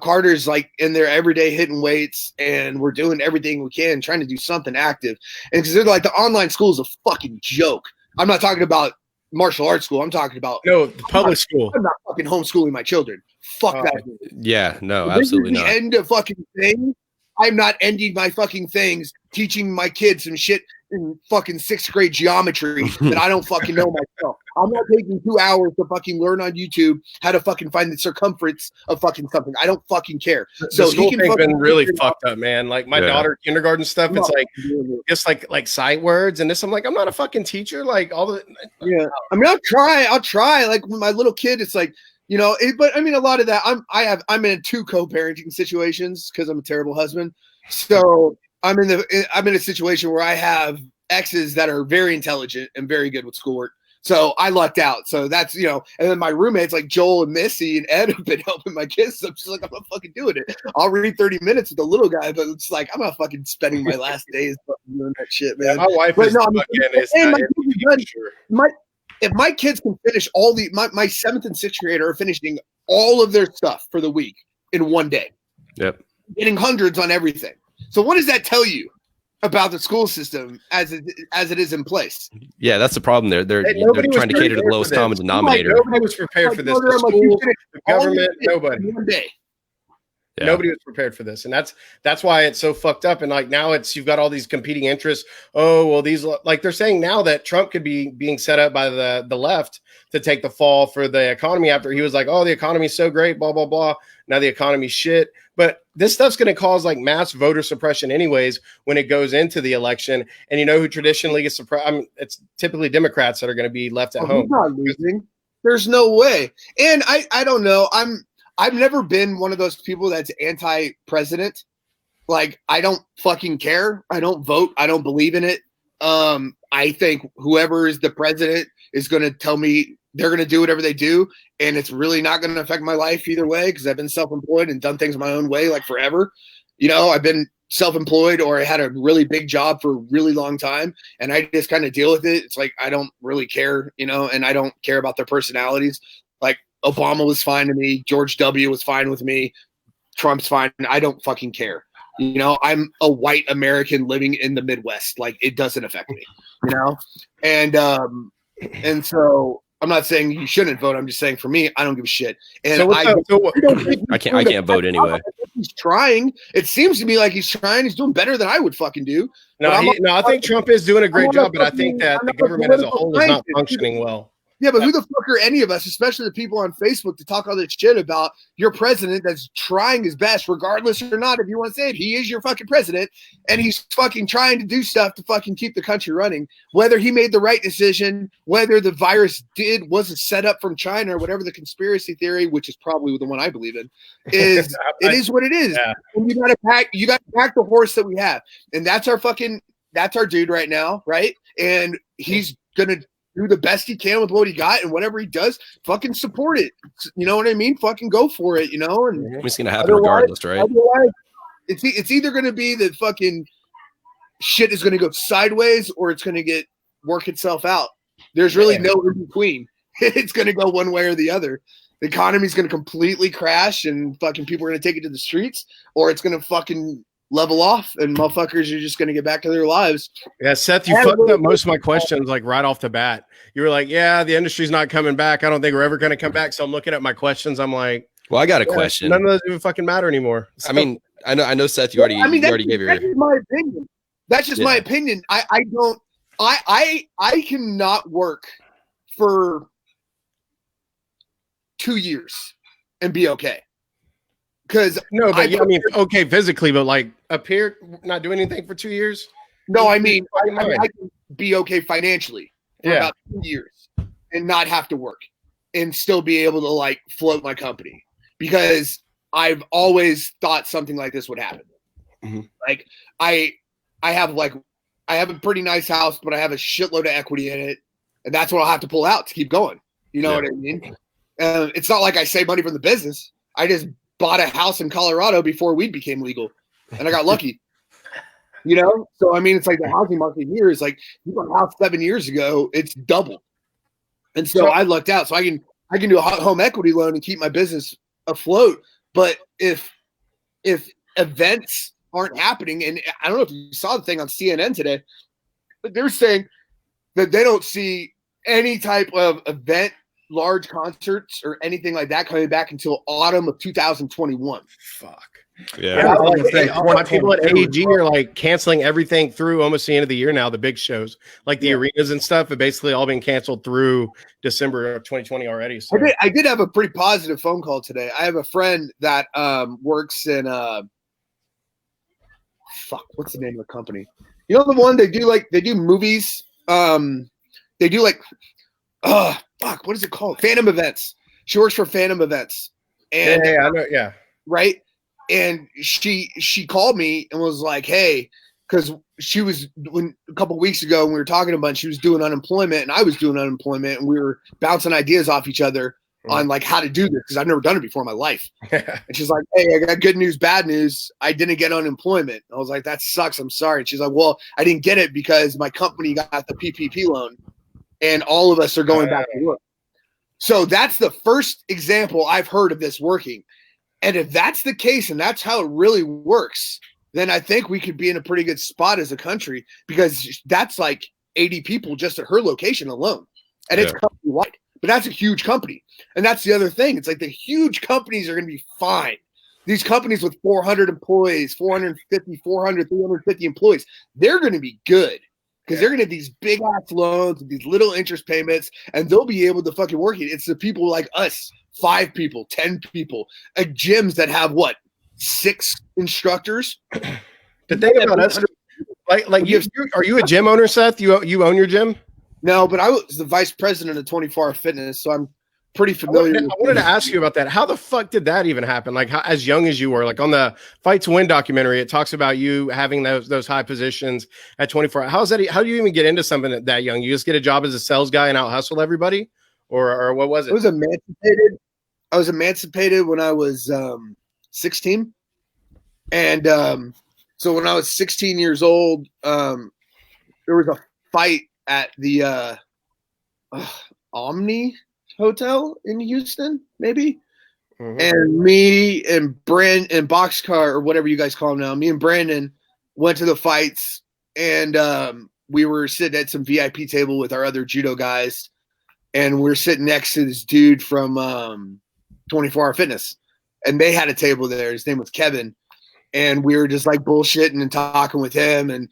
S2: Carter's like in there every day hitting weights, and we're doing everything we can, trying to do something active. And because they're like, the online school is a fucking joke. I'm not talking about martial arts school. I'm talking about
S3: the public school.
S2: I'm not fucking homeschooling my children. Fuck that.
S1: Yeah, no, absolutely not.
S2: The end of fucking thing. I'm not ending my fucking things teaching my kids some shit in fucking 6th grade geometry that I don't fucking know myself. I'm not taking 2 hours to fucking learn on YouTube how to fucking find the circumference of fucking something. I don't fucking care.
S3: So the school thing's been really fucked up, man. Like my daughter, kindergarten stuff, it's like just like sight words and this. I'm like, I'm not a fucking teacher. Like all the
S2: I mean, I'll try. Like with my little kid, it's like, but I mean, a lot of that. I'm in 2 co-parenting situations because I'm a terrible husband. So I'm in a situation where I have exes that are very intelligent and very good with schoolwork. So I lucked out. So that's, and then my roommates like Joel and Missy and Ed have been helping my kids. So I'm just like, I'm not fucking doing it. I'll read 30 minutes with the little guy, but it's like, I'm not fucking spending my last days fucking doing that shit, man.
S3: My wife is
S2: if my kids can finish all my 7th and 6th grader are finishing all of their stuff for the week in one day.
S1: Yep.
S2: Getting hundreds on everything. So what does that tell you about the school system as it is in place?
S1: Yeah, that's the problem. They're trying to cater to the lowest common denominator.
S3: Nobody was prepared for this. The school, the government, nobody.
S2: One day.
S1: Yeah.
S3: Nobody was prepared for this, and that's why it's so fucked up. And like now, you've got all these competing interests. Oh well, these like they're saying now that Trump could be being set up by the left to take the fall for the economy after he was like, oh, the economy's so great, blah blah blah. Now the economy's shit. But this stuff's going to cause like mass voter suppression anyways when it goes into the election. And you know who traditionally gets suppressed? I mean, it's typically Democrats that are going to be left at home.
S2: He's not losing. There's no way. And I don't know. I've never been one of those people that's anti-president. Like, I don't fucking care. I don't vote. I don't believe in it. I think whoever is the president is going to tell me they're going to do whatever they do. And it's really not going to affect my life either way because I've been self-employed and done things my own way like forever. I've been self-employed or I had a really big job for a really long time and I just kind of deal with it. It's like I don't really care, and I don't care about their personalities. Like Obama was fine to me. George W. was fine with me. Trump's fine. I don't fucking care. I'm a white American living in the Midwest. Like it doesn't affect me, and so I'm not saying you shouldn't vote. I'm just saying for me, I don't give a shit. And
S1: I can't vote anyway.
S2: He's trying. It seems to me like he's trying. He's doing better than I would fucking do.
S3: I think Trump is doing a great job, but I think that the government as a whole is not functioning well.
S2: Yeah, but who the fuck are any of us, especially the people on Facebook, to talk all this shit about your president that's trying his best, regardless or not, if you want to say it, he is your fucking president, and he's fucking trying to do stuff to fucking keep the country running. Whether he made the right decision, whether the virus was a setup from China or whatever the conspiracy theory, which is probably the one I believe in, is it is what it is. Yeah. And you gotta pack the horse that we have. And that's our dude right now, right? And he's gonna do the best he can with what he got, and whatever he does, fucking support it. You know what I mean? Fucking go for it, And
S1: it's gonna happen regardless, right?
S2: Otherwise, it's either gonna be that fucking shit is gonna go sideways or it's gonna work itself out. There's really no in between. It's gonna go one way or the other. The economy's gonna completely crash and fucking people are gonna take it to the streets, or it's gonna fucking level off and motherfuckers are just going to get back to their lives.
S3: Yeah, Seth, you fucked up most of my questions like right off the bat. You were like, yeah, the industry's not coming back. I don't think we're ever going to come back. So I'm looking at my questions. I'm like,
S1: well, I got a question.
S3: None of those even fucking matter anymore.
S1: So, I mean, I know Seth, you already gave your.
S2: That's just my opinion. That's just my opinion. I cannot work for 2 years and be okay. Because
S3: okay, physically, but like up here, not doing anything for 2 years.
S2: No, I mean, I can be okay financially for about 2 years and not have to work and still be able to like float my company because I've always thought something like this would happen. Like I have a pretty nice house, but I have a shitload of equity in it, and that's what I'll have to pull out to keep going. You know what I mean? It's not like I save money from the business. I just bought a house in Colorado before weed became legal, and I got lucky. You know, so I mean, it's like the housing market here is like you bought a house 7 years ago, it's double, and so I lucked out. So I can do a home equity loan and keep my business afloat. But if events aren't happening, and I don't know if you saw the thing on CNN today, but they're saying that they don't see any type of event, large concerts or anything like that coming back until autumn of 2021.
S3: Fuck.
S1: Yeah.
S3: My people at AEG are like canceling everything through almost the end of the year now. The big shows, like the arenas and stuff, have basically all been canceled through December of 2020 already. So
S2: I did have a pretty positive phone call today. I have a friend that works in what's the name of the company? You know, the one they do movies. They do what is it called? Phantom Events. She works for Phantom Events. And
S3: I know, yeah.
S2: Right. And she called me and was like, hey, because she was a couple of weeks ago when we were talking a bunch, she was doing unemployment and I was doing unemployment, and we were bouncing ideas off each other on like how to do this, because I've never done it before in my life. And she's like, hey, I got good news, bad news. I didn't get unemployment. I was like, that sucks. I'm sorry. And she's like, well, I didn't get it because my company got the PPP loan and all of us are going back to work. So that's the first example I've heard of this working. And if that's the case and that's how it really works, then I think we could be in a pretty good spot as a country, because that's like 80 people just at her location alone. And it's company-wide. But that's a huge company. And that's the other thing. It's like the huge companies are going to be fine. These companies with 400 employees, 450, 400, 350 employees, they're going to be good, because they're going to have these big ass loans, these little interest payments, and they'll be able to fucking work it. It's the people like us, 5 people, 10 people, at gyms that have 6 instructors.
S3: The thing about us, like you, are you a gym owner, Seth? You own your gym?
S2: No, but I was the vice president of 24 Hour Fitness, so I'm pretty familiar.
S3: I wanted to ask you about that. How the fuck did that even happen? Like, how, as young as you were, like on the Fight to Win documentary, it talks about you having those high positions at 24. How's that? How do you even get into something that young? You just get a job as a sales guy and out hustle everybody, or what was it?
S2: I was emancipated when I was 16, and so when I was 16 years old, there was a fight at the Omni Hotel in Houston, maybe. Mm-hmm. And me and Boxcar, or whatever you guys call him now, me and Brandon went to the fights, and we were sitting at some VIP table with our other judo guys, and we're sitting next to this dude from 24 Hour Fitness, and they had a table there. His name was Kevin, and we were just like bullshitting and talking with him, and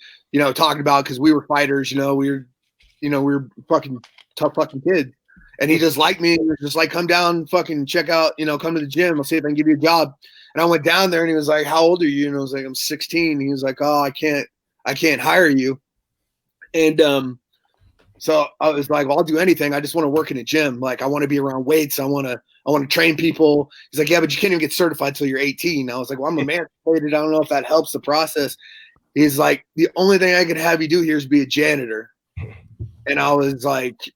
S2: talking about, because we were fighters, we were fucking tough fucking kids. And he just liked me. He was just like, come down, fucking check out, come to the gym. I'll see if I can give you a job. And I went down there, and he was like, how old are you? And I was like, I'm 16. He was like, oh, I can't hire you. And so I was like, well, I'll do anything. I just want to work in a gym. Like, I want to be around weights. I want to train people. He's like, yeah, but you can't even get certified till you're 18. I was like, well, I'm emancipated. I don't know if that helps the process. He's like, the only thing I can have you do here is be a janitor. And I was like,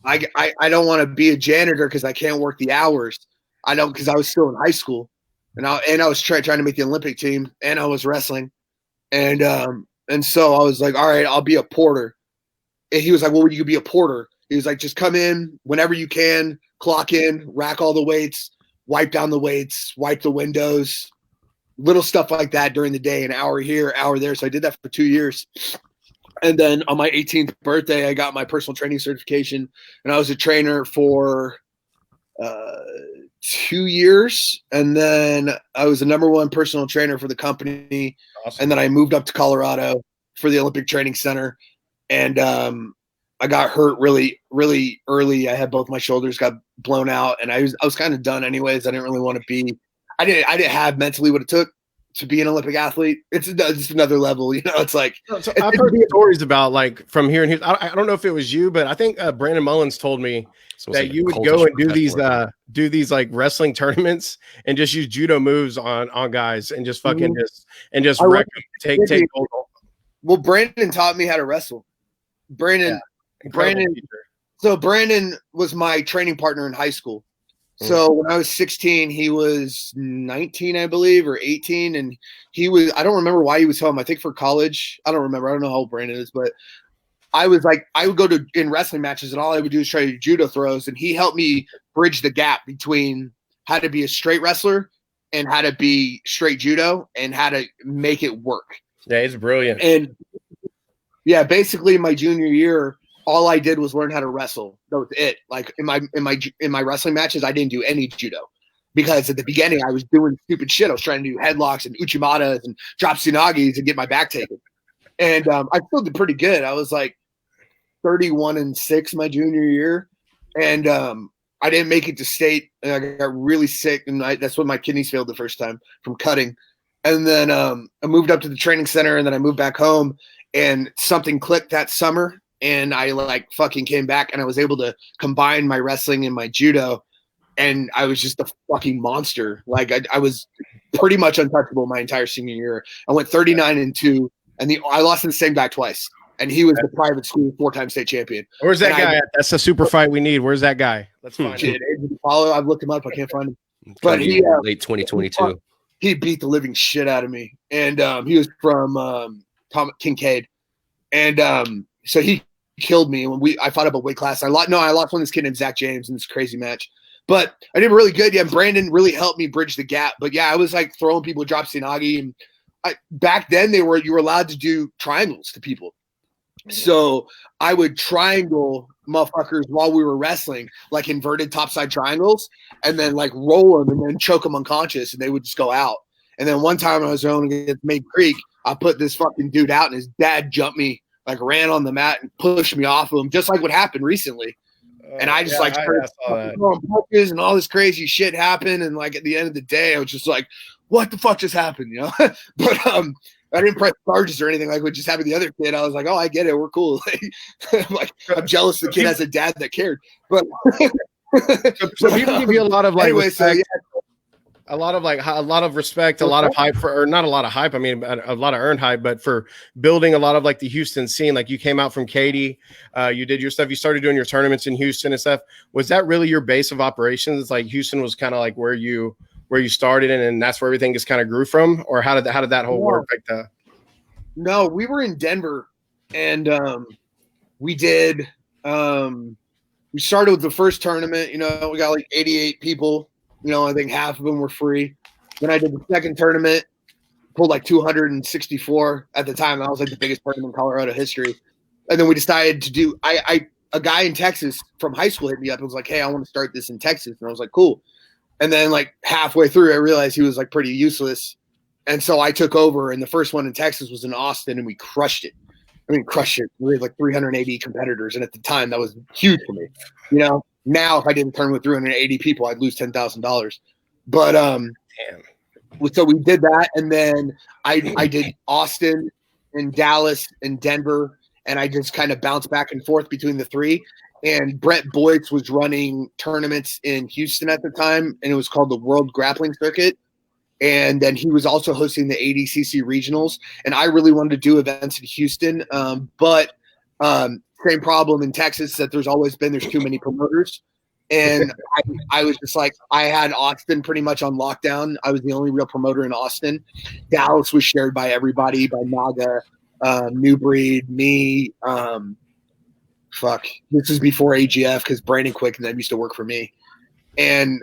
S2: I don't want to be a janitor because I can't work the hours. I don't, because I was still in high school, and I was trying to make the Olympic team, and I was wrestling, and so I was like, all right, I'll be a porter. And he was like, well, you could be a porter. He was like, just come in whenever you can, clock in, rack all the weights, wipe down the weights, wipe the windows, little stuff like that during the day, an hour here, hour there. So I did that for 2 years. And then on my 18th birthday, I got my personal training certification, and I was a trainer for 2 years. And then I was the #1 personal trainer for the company. Awesome. And then I moved up to Colorado for the Olympic Training Center. And I got hurt really, really early. I had both my shoulders got blown out, and I was kind of done anyways. I didn't really want to be. I didn't have mentally what it took to be an Olympic athlete. It's just another level, it's like,
S3: so I've heard stories about, like, from here and here. I don't know if it was you, but I think Brandon Mullins told me
S1: almost
S3: that
S1: like a
S3: you would
S1: cultish
S3: go and
S1: professionalism.
S3: do these like wrestling tournaments and just use judo moves on guys and just fucking just
S2: I
S3: wreck
S2: went-
S3: them. Take gold.
S2: Well, Brandon taught me how to wrestle. Brandon,
S3: Incredible
S2: Brandon.
S3: teacher.
S2: So Brandon was my training partner in high school. So when I was 16, he was 19, I believe, or 18. And I don't remember why he was home. I think for college. I don't remember. I don't know how old Brandon is, but I would go in wrestling matches and all I would do is try to do judo throws. And he helped me bridge the gap between how to be a straight wrestler and how to be straight judo and how to make it work.
S3: Yeah, he's brilliant.
S2: And yeah, basically my junior year, all I did was learn how to wrestle. That was it. Like in my wrestling matches, I didn't do any judo because at the beginning I was doing stupid shit. I was trying to do headlocks and uchimatas and drop tsunagis and get my back taken. And I still did pretty good. I was like 31-6 my junior year, and I didn't make it to state. And I got really sick, and that's when my kidneys failed the first time from cutting. And then I moved up to the training center, and then I moved back home, and something clicked that summer. And I like fucking came back and I was able to combine my wrestling and my judo. And I was just a fucking monster. Like I was pretty much untouchable my entire senior year. I went 39-2 and I lost to the same guy twice. And he was the private school 4-time state champion.
S3: Where's that guy at? That's a super fight we need. Where's that guy? Let's find him.
S2: I've looked him up. I can't find him.
S1: But he late 2022.
S2: He beat the living shit out of me. And he was from Kincaid. And so he killed me when I fought up a weight class. I lost one of this kid named Zach James in this crazy match, but I did really good. Yeah, Brandon really helped me bridge the gap. But yeah, I was like throwing people drop tsunagi, and back then you were allowed to do triangles to people. So I would triangle motherfuckers while we were wrestling, like inverted topside triangles, and then like roll them and then choke them unconscious, and they would just go out. And then one time I was rolling against Maid Creek, I put this fucking dude out, and his dad jumped me. Like ran on the mat and pushed me off of him, just like what happened recently. And I just started throwing punches and all this crazy shit happened. And like at the end of the day, I was just like, "What the fuck just happened?" You know. But I didn't press charges or anything like what just happened to the other kid. I was like, "Oh, I get it. We're cool." Like I'm jealous the kid has a dad that cared. But
S3: so people give you a lot of like
S2: anyway,
S3: respect.
S2: so yeah.
S3: A lot of respect, a lot of hype or not a lot of hype. I mean, a lot of earned hype, but for building a lot of like the Houston scene, like you came out from Katy, you did your stuff, you started doing your tournaments in Houston and stuff. Was that really your base of operations? It's like Houston was kind of like where you started and that's where everything just kind of grew from, or how did that whole work like that?
S2: No, we were in Denver and we did we started with the first tournament, we got like 88 people. I think half of them were free. Then I did the second tournament, pulled like 264 at the time. That was like the biggest tournament in Colorado history. And then we decided to do a guy in Texas from high school hit me up and was like, "Hey, I want to start this in Texas." And I was like, "Cool." And then like halfway through, I realized he was like pretty useless. And so I took over, and the first one in Texas was in Austin, and we crushed it. Crushed it. We had like 380 competitors. And at the time, that was huge for me, Now, if I didn't turn with 380 people, I'd lose $10,000. But so we did that, and then I did Austin and Dallas and Denver, and I just kind of bounced back and forth between the three. And Brett Boyce was running tournaments in Houston at the time, and it was called the World Grappling Circuit. And then he was also hosting the ADCC regionals, and I really wanted to do events in Houston, but same problem in Texas that there's too many promoters. And I was just like, I had Austin pretty much on lockdown. I was the only real promoter in Austin. Dallas was shared by everybody, by Naga, New Breed, me. This is before AGF because Brandon Quick and them used to work for me. And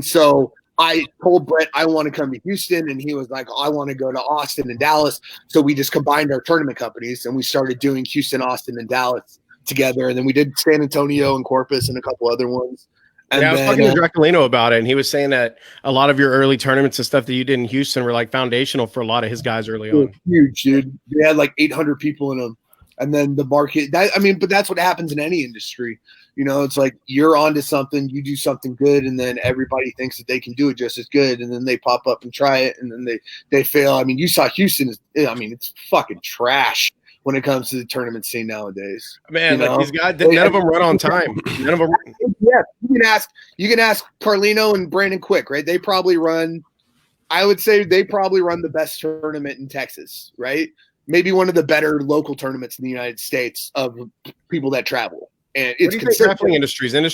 S2: so I told Brett I want to come to Houston, and he was like, I want to go to Austin and Dallas. So we just combined our tournament companies, and we started doing Houston, Austin, and Dallas together. And then we did San Antonio and Corpus and a couple other ones. And
S3: I was talking to Draculino about it, and he was saying that a lot of your early tournaments and stuff that you did in Houston were like foundational for a lot of his guys early on.
S2: Huge, dude. They had like 800 people in them. And then the market, but that's what happens in any industry. It's like you're onto something, you do something good, and then everybody thinks that they can do it just as good, and then they pop up and try it, and then they fail. You saw Houston it's fucking trash when it comes to the tournament scene nowadays.
S3: Man, like these guys, none of them run on time. None of them.
S2: You can ask Carlino and Brandon Quick, right? They probably run. I would say they probably run the best tournament in Texas, right? Maybe one of the better local tournaments in the United States of people that travel. And it's
S3: what do you think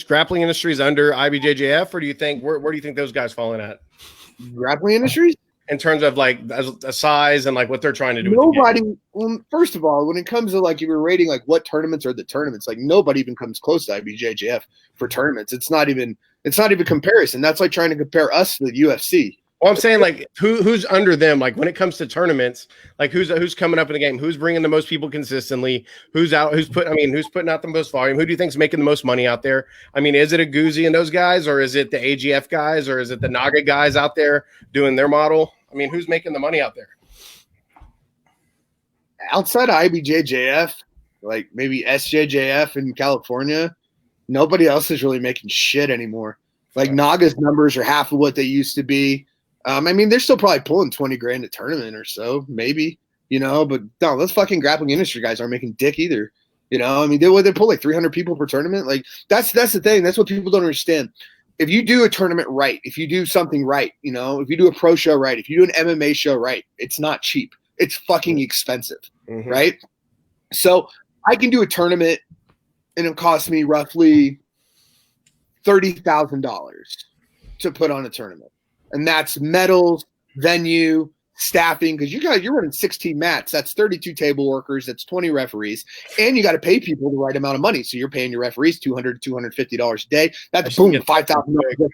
S3: grappling industries under IBJJF, or do you think where do you think those guys falling at
S2: grappling industries
S3: in terms of like a size and like what they're trying to do?
S2: Nobody. Well, first of all, when it comes to like if you're rating like what tournaments are the tournaments, like nobody even comes close to IBJJF for tournaments. It's not even comparison. That's like trying to compare us to the UFC.
S3: Well, I'm saying like who's under them? Like when it comes to tournaments, like who's coming up in the game? Who's bringing the most people consistently? Who's putting out the most volume? Who do you think's making the most money out there? I mean, is it a Guzzi and those guys, or is it the AGF guys, or is it the Naga guys out there doing their model? I mean, who's making the money out there?
S2: Outside of IBJJF, like maybe SJJF in California, nobody else is really making shit anymore. Like Naga's numbers are half of what they used to be. I mean, they're still probably pulling 20 grand a tournament or so, maybe, but no, those fucking grappling industry guys aren't making dick either. I mean, they pull like 300 people per tournament. Like that's the thing. That's what people don't understand. If you do a tournament right, if you do something right, if you do a pro show right, if you do an MMA show right, it's not cheap. It's fucking expensive, right? So I can do a tournament and it costs me roughly $30,000 to put on a tournament. And that's medals, venue, staffing, because you're running 16 mats. That's 32 table workers. That's 20 referees. And you got to pay people the right amount of money. So you're paying your referees $200 to $250 a day. That's boom, $5,000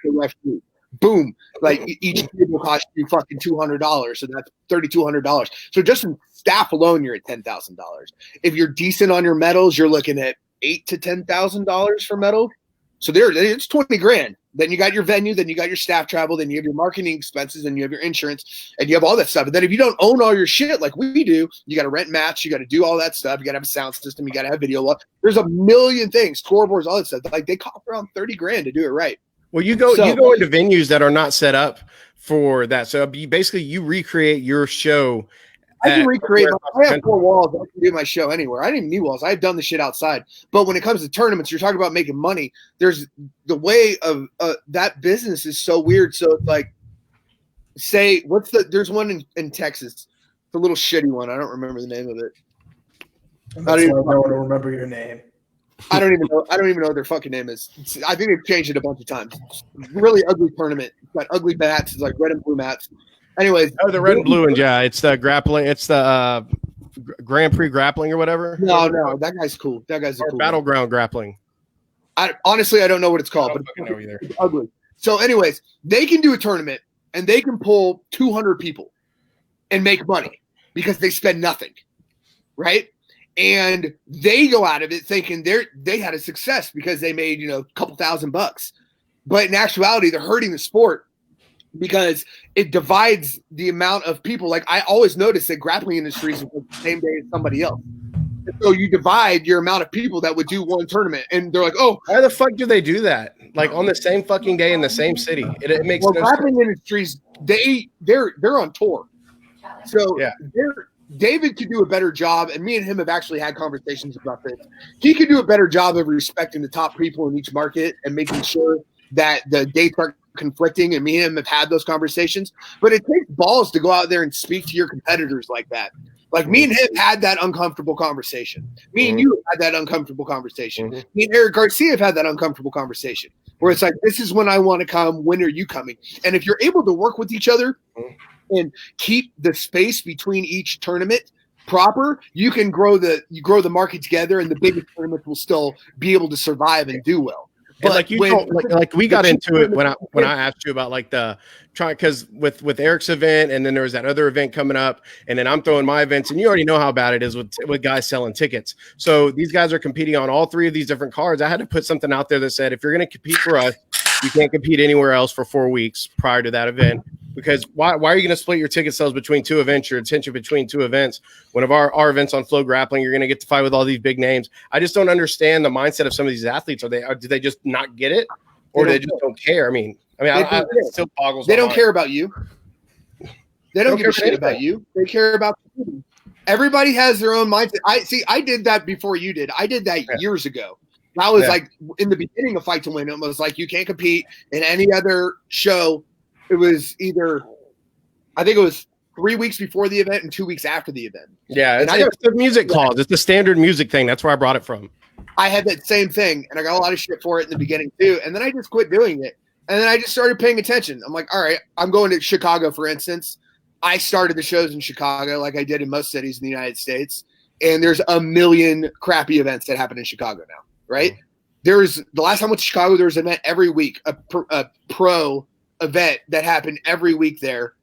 S2: for referee. Boom. Like each table costs you fucking $200. So that's $3,200. So just in staff alone, you're at $10,000. If you're decent on your medals, you're looking at $8,000 to $10,000 for medal. So it's 20 grand. Then you got your venue, then you got your staff travel, then you have your marketing expenses, and you have your insurance, and you have all that stuff. And then if you don't own all your shit like we do, you got to rent mats, you got to do all that stuff, you got to have a sound system, you got to have video. There's a million things, scoreboards, all that stuff. Like they cost around 30 grand to do it right.
S3: Well, you go into venues that are not set up for that. So you recreate your show.
S2: I can recreate. I have 4 walls. I can do my show anywhere. I didn't even need walls. I've done the shit outside. But when it comes to tournaments, you're talking about making money. There's the way of that business is so weird. So it's like, there's one in Texas. It's a little shitty one. I don't remember the name of it.
S4: I don't remember your name.
S2: I don't even know what their fucking name is. I think they've changed it a bunch of times. It's a really ugly tournament. It's got ugly mats. It's like red and blue mats. Anyways,
S3: the red and blue, and yeah, it's the grappling. It's the Grand Prix grappling or whatever.
S2: No, that guy's cool. That guy's cool.
S3: Battleground grappling.
S2: Honestly, I don't know what it's called, but it's ugly. So, anyways, they can do a tournament and they can pull 200 people and make money because they spend nothing, right? And they go out of it thinking they had a success because they made a couple $1,000. But in actuality, they're hurting the sport. Because it divides the amount of people. Like I always notice that grappling industries are the same day as somebody else. And so you divide your amount of people that would do one tournament, and they're like, "Oh,
S3: why the fuck do they do that? Like on the same fucking day in the same city? It makes no
S2: grappling
S3: sense.
S2: Industries they're on tour, so
S3: yeah.
S2: David could do a better job, and me and him have actually had conversations about this. He could do a better job of respecting the top people in each market and making sure that the dates aren't conflicting, and me and him have had those conversations, but it takes balls to go out there and speak to your competitors like that. Like me and him had that uncomfortable conversation. Me and you had that uncomfortable conversation. Me and Eric Garcia have had that uncomfortable conversation where it's like, this is when I want to come. When are you coming? And if you're able to work with each other and keep the space between each tournament proper, you can grow the market together, and the biggest tournaments will still be able to survive and do well.
S3: But like we got into it when I asked you about like the try, because with Eric's event, and then there was that other event coming up, and then I'm throwing my events, and you already know how bad it is with guys selling tickets. So these guys are competing on all 3 of these different cards. I had to put something out there that said, if you're going to compete for us, you can't compete anywhere else for 4 weeks prior to that event. Because why are you going to split your ticket sales between 2 events, your attention between 2 events? One of our events on Flow Grappling, you're going to get to fight with all these big names. I just don't understand the mindset of some of these athletes. Do they just not get it, or do they just don't care? I mean, it still boggles.
S2: They don't care about you. They don't give a shit about you. They care about you. Everybody has their own mindset. I did that before you did. I did that years ago. That was like in the beginning of Fight to Win. It was like you can't compete in any other show. It was either, I think it was 3 weeks before the event and 2 weeks after the event.
S3: Yeah, it's the music clause. It's the standard music thing. That's where I brought it from.
S2: I had that same thing, and I got a lot of shit for it in the beginning too. And then I just quit doing it. And then I just started paying attention. I'm like, all right, I'm going to Chicago, for instance. I started the shows in Chicago like I did in most cities in the United States. And there's a million crappy events that happen in Chicago now, right? The last time I went to Chicago, there was an event every week, a pro event that happened every week there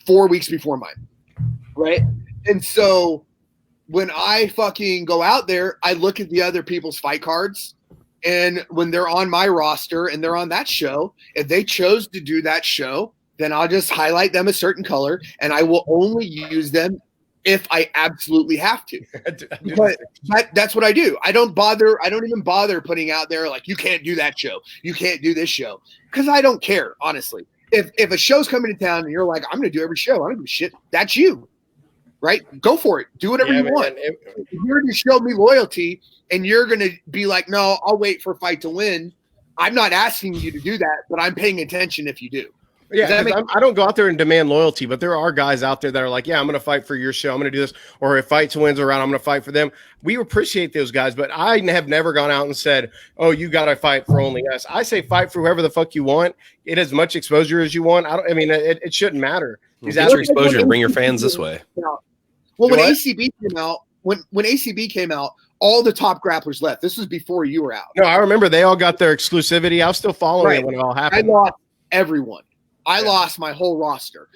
S2: 4 weeks before mine, right? And so when I fucking go out there, I look at the other people's fight cards, and when they're on my roster and they're on that show, if they chose to do that show, then I'll just highlight them a certain color, and I will only use them if I absolutely have to. But that's what I do. I don't even bother putting out there like, you can't do that show, you can't do this show, because I don't care, honestly. If a show's coming to town and you're like, I'm going to do every show, I don't give a shit, that's you, right? Go for it. Do whatever you want. If you're going to show me loyalty and you're going to be like, no, I'll wait for Fight to Win, I'm not asking you to do that, but I'm paying attention if you do.
S3: Yeah, I don't go out there and demand loyalty, but there are guys out there that are like, yeah, I'm going to fight for your show. I'm going to do this. Or if Fight to Win's around, I'm going to fight for them. We appreciate those guys, but I have never gone out and said, oh, you got to fight for only us. I say fight for whoever the fuck you want. Get as much exposure as you want. It shouldn't matter.
S1: Get your exposure. Bring your fans this way.
S2: Well, when ACB came out, when ACB came out, all the top grapplers left. This was before you were out.
S3: No, I remember they all got their exclusivity. I was still following it when it all happened.
S2: I lost everyone. I lost my whole roster.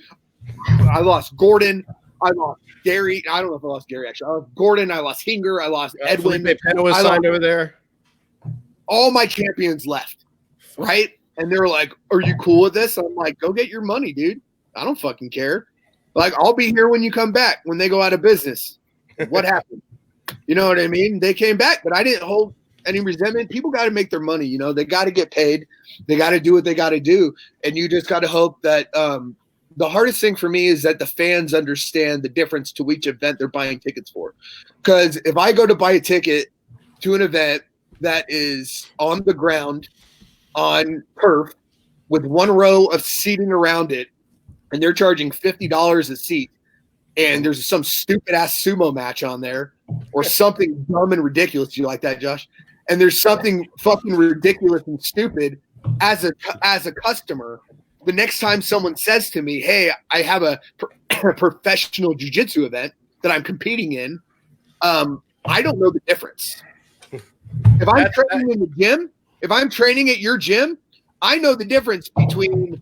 S2: I lost Gordon. I lost Gary. I don't know if I lost Gary, actually. I lost Gordon. I lost Hinger. I lost Edwin.
S3: Penna was signed over there.
S2: All my champions left, right? And they were like, are you cool with this? I'm like, go get your money, dude. I don't fucking care. Like, I'll be here when you come back, when they go out of business. What happened? You know what I mean? They came back, but I didn't hold any resentment. People got to make their money. You know, they got to get paid. They got to do what they got to do. And you just got to hope that the hardest thing for me is that the fans understand the difference to each event they're buying tickets for. Because if I go to buy a ticket to an event that is on the ground, on turf, with one row of seating around it, and they're charging $50 a seat, and there's some stupid ass sumo match on there, or something dumb and ridiculous. Do you like that, Josh? And there's something fucking ridiculous and stupid. As a customer, the next time someone says to me, hey, I have a professional jiu-jitsu event that I'm competing in, I don't know the difference. If I'm training in the gym, if I'm training at your gym, I know the difference between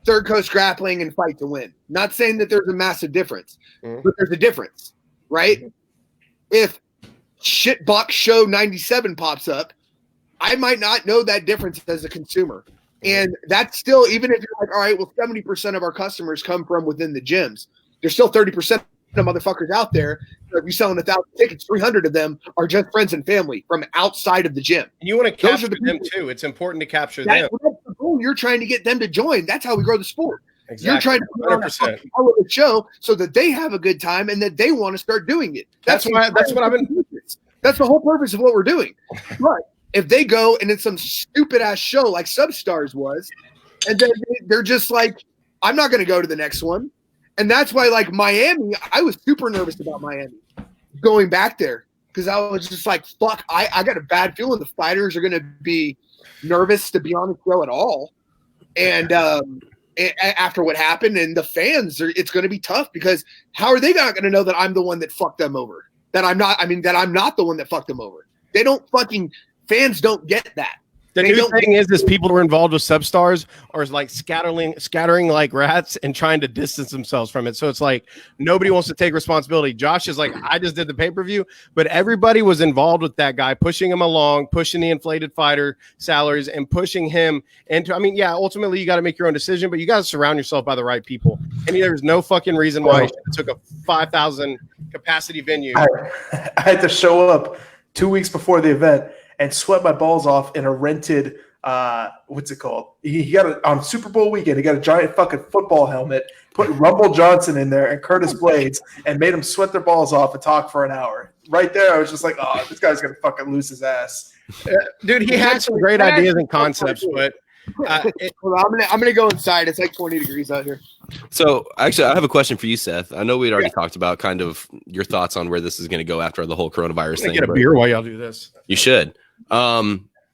S2: Third Coast Grappling and Fight to Win. Not saying that there's a massive difference, but there's a difference, right? If Shitbox Show 97 pops up, I might not know that difference as a consumer. And that's still, even if you're like, all right, well, 70% of our customers come from within the gyms. There's still 30% of motherfuckers out there. So if you're selling 1,000 tickets, 300 of them are just friends and family from outside of the gym.
S3: And you want to capture them too. It's important to capture them.
S2: That's the goal. You're trying to get them to join. That's how we grow the sport.
S3: Exactly.
S2: You're trying to put on a show so that they have a good time and that they want to start doing it. That's what I've been. That's the whole purpose of what we're doing. But if they go and it's some stupid ass show like Substars was, and then they're just like, I'm not going to go to the next one. And that's why, like, Miami, I was super nervous about Miami going back there, because I was just like, fuck, I got a bad feeling the fighters are going to be nervous to be on the show at all. And after what happened, and the fans, it's going to be tough, because how are they not going to know that I'm the one that fucked them over? That I'm not the one that fucked them over. They don't fucking, fans don't get that.
S3: The new thing is people who are involved with Substars are like scattering like rats and trying to distance themselves from it. So it's like nobody wants to take responsibility. Josh is like, I just did the pay-per-view, but everybody was involved with that guy, pushing him along, pushing the inflated fighter salaries and pushing him into, I mean, yeah, ultimately you got to make your own decision, but you got to surround yourself by the right people. And there's no fucking reason why you took a 5,000 capacity venue.
S4: I had to show up 2 weeks before the event and sweat my balls off in a rented, what's it called? He got it on Super Bowl weekend. He got a giant fucking football helmet, put Rumble Johnson in there and Curtis Blades, and made them sweat their balls off and talk for an hour. Right there, I was just like, oh, this guy's going to fucking lose his ass.
S3: Dude, he had some great ideas and concepts, but
S2: Hold on, I'm gonna go inside. It's like 20 degrees out here.
S1: So actually, I have a question for you, Seth. I know we'd already talked about kind of your thoughts on where this is going to go after the whole coronavirus thing.
S3: Get a beer while y'all do this.
S1: You should.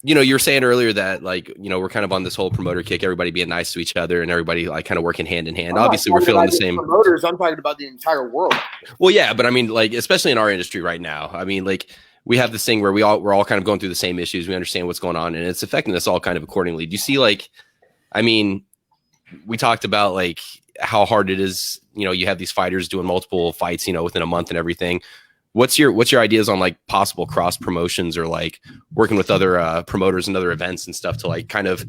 S1: You know, you were saying earlier that like, you know, we're kind of on this whole promoter kick, everybody being nice to each other and everybody like kind of working hand in hand. Obviously, we're feeling the same.
S2: Promoters, I'm talking about the entire world.
S1: Well, yeah, but I mean, like, especially in our industry right now. I mean, like, we have this thing where we're all kind of going through the same issues. We understand what's going on, and it's affecting us all kind of accordingly. Do you see, like, I mean, we talked about like how hard it is. You know, you have these fighters doing multiple fights, you know, within a month and everything. What's your ideas on like possible cross promotions or like working with other promoters and other events and stuff to like kind of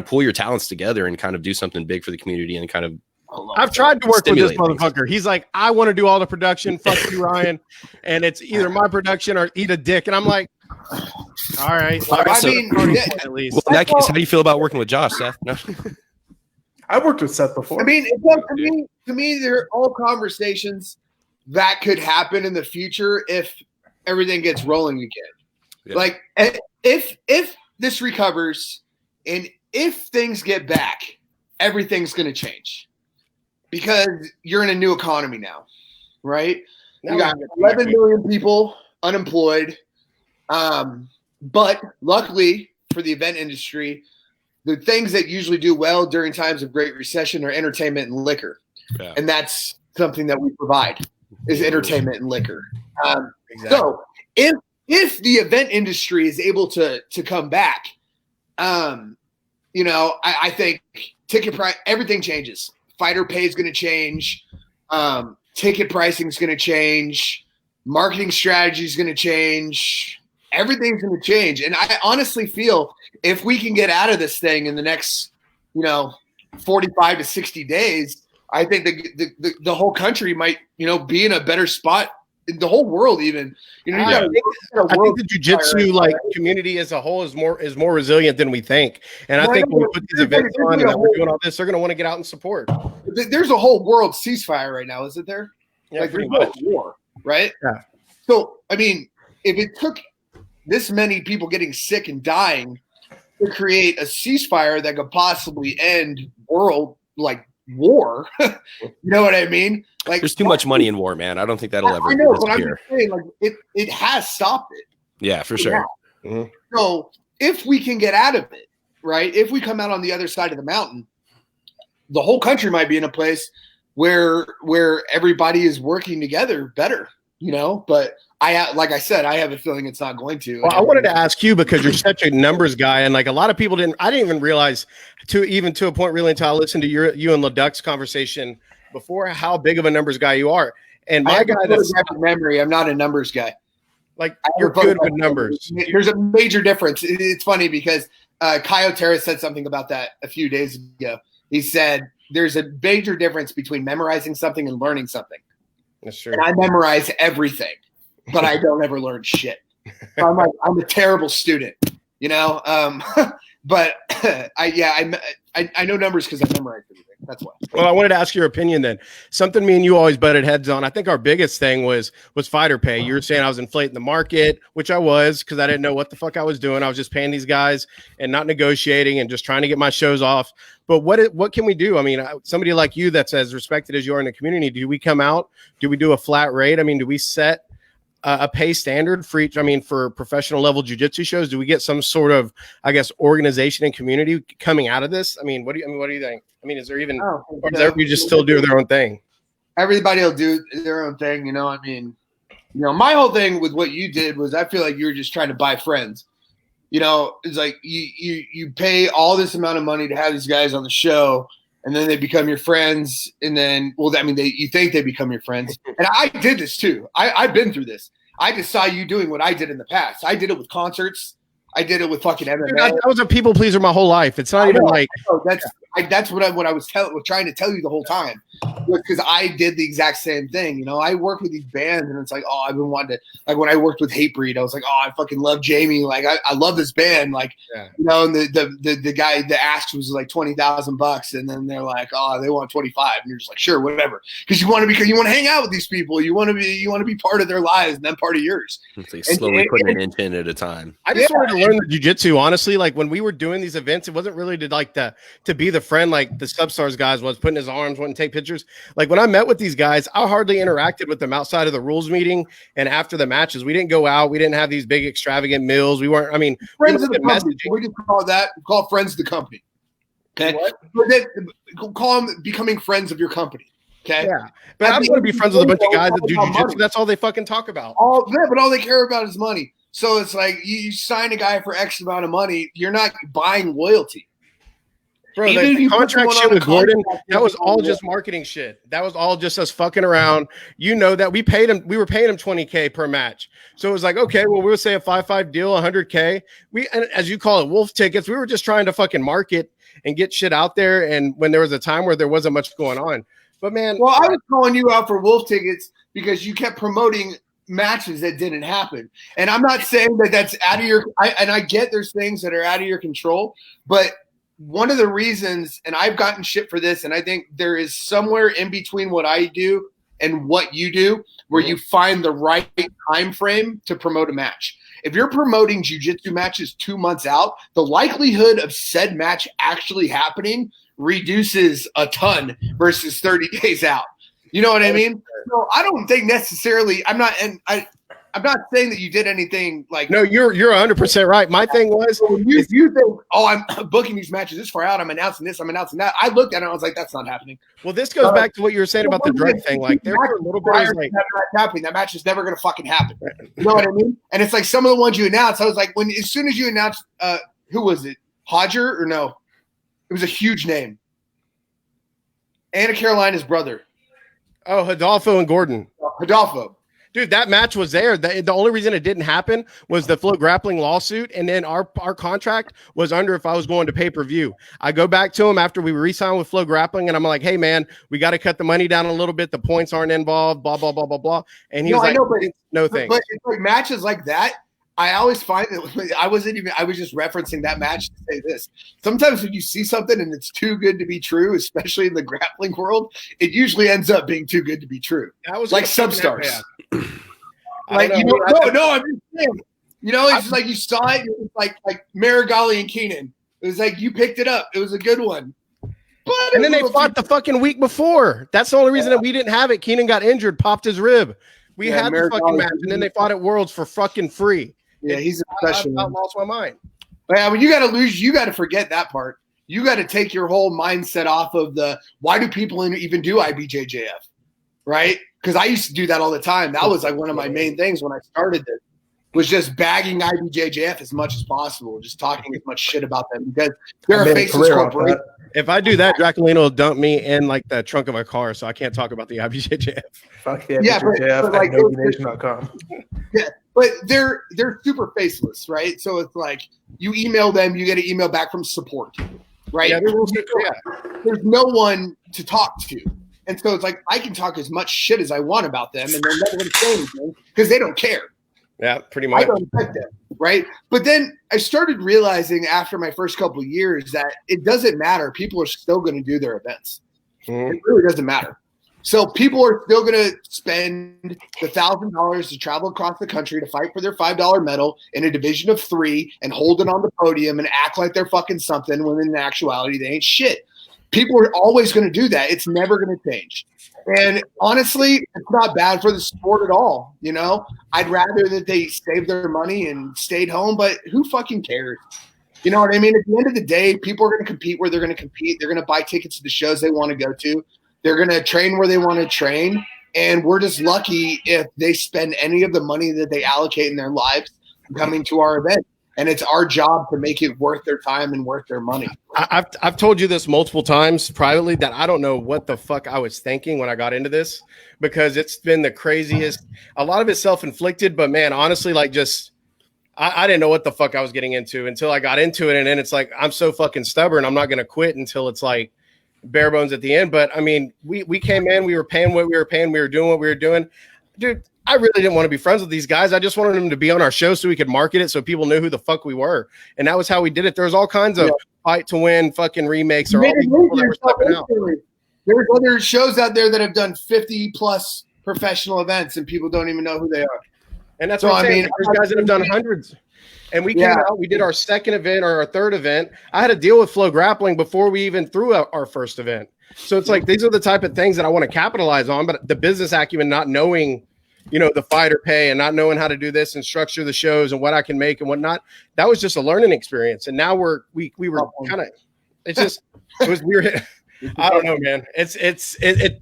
S1: pull your talents together and kind of do something big for the community and kind of.
S3: I've tried to work with this
S1: things.
S3: motherfucker. He's like, I want to do all the production. Fuck you, Ryan. And it's either my production or eat a dick. And I'm like, all right.
S1: So,
S3: At least.
S1: Well, in that case, how do you feel about working with Josh, Seth? No.
S4: I worked with Seth before.
S2: I mean, to me, they're all conversations that could happen in the future if everything gets rolling again.
S1: Yeah.
S2: Like if this recovers and if things get back, everything's going to change because you're in a new economy now, right? You got 11 million people unemployed. But luckily for the event industry, the things that usually do well during times of great recession are entertainment and liquor.
S1: Yeah.
S2: And that's something that we provide is entertainment and liquor.
S3: Exactly.
S2: So if the event industry is able to come back, you know, I think ticket price, everything changes. Fighter pay is going to change. Ticket pricing is going to change. Marketing strategy is going to change. Everything's going to change. And I honestly feel if we can get out of this thing in the next, 45 to 60 days, I think the whole country might, be in a better spot. In the whole world, even. I think
S3: the jiu-jitsu community as a whole is more resilient than we think. And I think when we put these events on and we're doing all this, they're going to want to get out and support.
S2: There's a whole world ceasefire right now, isn't there?
S3: Yeah, pretty much.
S2: War, right?
S3: Yeah.
S2: So, I mean, if it took this many people getting sick and dying to create a ceasefire that could possibly end world war, you know what I mean?
S1: There's too much money in war, man. I don't think that'll ever.
S2: I know, but I'm just saying, it has stopped it.
S1: Yeah, for sure. Mm-hmm.
S2: So if we can get out of it, right? If we come out on the other side of the mountain, the whole country might be in a place where everybody is working together better, But like I said, I have a feeling it's not going to.
S3: Well, I wanted to ask you because you're such a numbers guy, and a lot of people I didn't even realize to a point really until I listened to you and Leduc's conversation before how big of a numbers guy you are. And my guy that's
S2: memory, I'm not a numbers guy.
S3: You're good with numbers.
S2: There's a major difference. It's funny because Kai Otero said something about that a few days ago. He said there's a major difference between memorizing something and learning something.
S3: That's true.
S2: And I memorize everything, but I don't ever learn shit. So I'm a terrible student, But I know numbers because I memorize everything. That's why.
S3: Well, I wanted to ask your opinion then. Something me and you always butted heads on. I think our biggest thing was fighter pay. You were saying I was inflating the market, which I was because I didn't know what the fuck I was doing. I was just paying these guys and not negotiating and just trying to get my shows off. But what can we do? I mean, somebody like you that's as respected as you are in the community, do we come out? Do we do a flat rate? I mean, do we set a pay standard for each? I mean, for professional level jiu-jitsu shows, do we get some sort of, organization and community coming out of this? I mean, what do you think? I mean, is there even, or does everybody just still do their own thing?
S2: Everybody will do their own thing. I mean, my whole thing with what you did was I feel like you were just trying to buy friends. It's like you pay all this amount of money to have these guys on the show, and then they become your friends. And then, you think they become your friends. And I did this too. I've been through this. I just saw you doing what I did in the past. I did it with concerts. I did it with fucking MMA.
S3: Dude, I was a people pleaser my whole life. It's not even
S2: that's what I was trying to tell you the whole time, because I did the exact same thing. You know, I work with these bands, and it's like, oh, I've been wanting to, like, when I worked with Hatebreed, I was like, oh, I fucking love Jamie. Like, I love this band. Like, you know, and the guy, the ask was like $20,000, and then they're like, oh, they want 25, and you're just like, sure, whatever, because you want to hang out with these people. You want to be part of their lives and then part of yours.
S1: It's like slowly putting an inch in at a time.
S3: I just wanted to learn the jiu-jitsu, honestly. Like, when we were doing these events, it wasn't really to be the friend like the Substars guys was, putting his arms, wanting to take pictures. Like, when I met with these guys, I hardly interacted with them outside of the rules meeting and after the matches. We didn't go out. We didn't have these big extravagant meals. We weren't, I mean,
S2: friends of the company. We can call friends of the company. Okay. Call them becoming friends of your company. Okay.
S3: Yeah. But I don't want to be friends with a bunch of guys that do jiu-jitsu. That's all they fucking talk about.
S2: But all they care about is money. So it's like you sign a guy for X amount of money, you're not buying loyalty.
S3: Bro, the contract shit with Gordon, that was all just marketing shit. That was all just us fucking around. You know that we were paying him $20K per match. So it was like, okay, well, we'll say a 5-5 deal, $100K. And as you call it, wolf tickets. We were just trying to fucking market and get shit out there. And when there was a time where there wasn't much going on. But man,
S2: well, I was calling you out for wolf tickets because you kept promoting matches that didn't happen. And I'm not saying that that's out of your, I get there's things that are out of your control, but one of the reasons, and I've gotten shit for this, and I think there is somewhere in between what I do and what you do where you find the right time frame to promote a match. If you're promoting jiu-jitsu matches 2 months out, the likelihood of said match actually happening reduces a ton versus 30 days out. You know what I mean? So I don't think necessarily, I'm not saying that you did anything like.
S3: No, you're 100% right. My thing was,
S2: you think, oh, I'm booking these matches this far out. I'm announcing this. I'm announcing that. I looked at it. And I was like, that's not happening.
S3: Well, this goes back to what you were saying about the drug thing. Like, there were little guys like
S2: happening. That match is never going to fucking happen. You know what I mean? And it's like some of the ones you announced. I was like, as soon as you announced, who was it? Hodger or no? It was a huge name. Anna Carolina's brother.
S3: Oh, Hidalgo and Gordon.
S2: Hidalgo.
S3: Dude, that match was there. The only reason it didn't happen was the Flow Grappling lawsuit, and then our contract was under if I was going to pay-per-view. I go back to him after we re-signed with Flow Grappling, and I'm like, hey, man, we got to cut the money down a little bit. The points aren't involved, blah, blah, blah, blah, blah. And he was like, no thanks.
S2: But it's like matches like that, I always find that I was just referencing that match to say this. Sometimes when you see something and it's too good to be true, especially in the grappling world, it usually ends up being too good to be true.
S3: That was
S2: like Substars. Like, I'm just saying. You know, it's just like you saw it, it was like Marigali and Keenan. It was like you picked it up. It was a good one.
S3: And then they fought the fucking week before. That's the only reason that we didn't have it. Keenan got injured, popped his rib. We had the fucking match, and then they fought at Worlds for fucking free.
S2: Yeah, he's a professional.
S3: I lost my mind.
S2: Yeah, when you got to lose, you got to forget that part. You got to take your whole mindset off of the why do people even do IBJJF, right? Because I used to do that all the time. That was like one of my main things when I started this, was just bagging IBJJF as much as possible, just talking as much shit about them because they're a faceless corporation.
S3: If I do that, Draculino will dump me in like the trunk of a car, so I can't talk about the IBJJF.
S4: Fuck the IBJJF
S2: but like,
S4: NoDonation.com.
S2: Yeah, but they're super faceless, right? So it's like you email them, you get an email back from support, right?
S3: Yeah,
S2: there's no one to talk to. And so it's like I can talk as much shit as I want about them, and they're never going to say anything because they don't care.
S3: Yeah, pretty much.
S2: I don't affect them, right? But then I started realizing after my first couple of years that it doesn't matter. People are still going to do their events. It really doesn't matter. So people are still going to spend the $1,000 to travel across the country to fight for their $5 medal in a division of 3 and hold it on the podium and act like they're fucking something when in actuality they ain't shit. People are always going to do that. It's never going to change. And honestly, it's not bad for the sport at all. You know, I'd rather that they saved their money and stayed home, but who fucking cares? You know what I mean? At the end of the day, people are going to compete where they're going to compete. They're going to buy tickets to the shows they want to go to. They're going to train where they want to train. And we're just lucky if they spend any of the money that they allocate in their lives coming to our event. And it's our job to make it worth their time and worth their money.
S3: I've told you this multiple times privately that I don't know what the fuck I was thinking when I got into this, because it's been the craziest. A lot of it's self-inflicted, but man, honestly, like just I didn't know what the fuck I was getting into until I got into it. And then it's like, I'm so fucking stubborn. I'm not going to quit until it's like bare bones at the end. But I mean, we came in, we were paying what we were paying. We were doing what we were doing. Dude, I really didn't want to be friends with these guys. I just wanted them to be on our show so we could market it so people knew who the fuck we were. And that was how we did it. There was all kinds of fight to win fucking remakes or all these people that were stepping out.
S2: There's other shows out there that have done 50 plus professional events and people don't even know who they are.
S3: And that's what I'm saying. There's guys that have done hundreds. And we came out, we did our second event or our third event. I had to deal with Flow Grappling before we even threw out our first event. So it's like, these are the type of things that I want to capitalize on, but the business acumen, not knowing, you know, the fighter pay and not knowing how to do this and structure the shows and what I can make and whatnot. That was just a learning experience. And now we were kind of, it was weird. I don't know, man.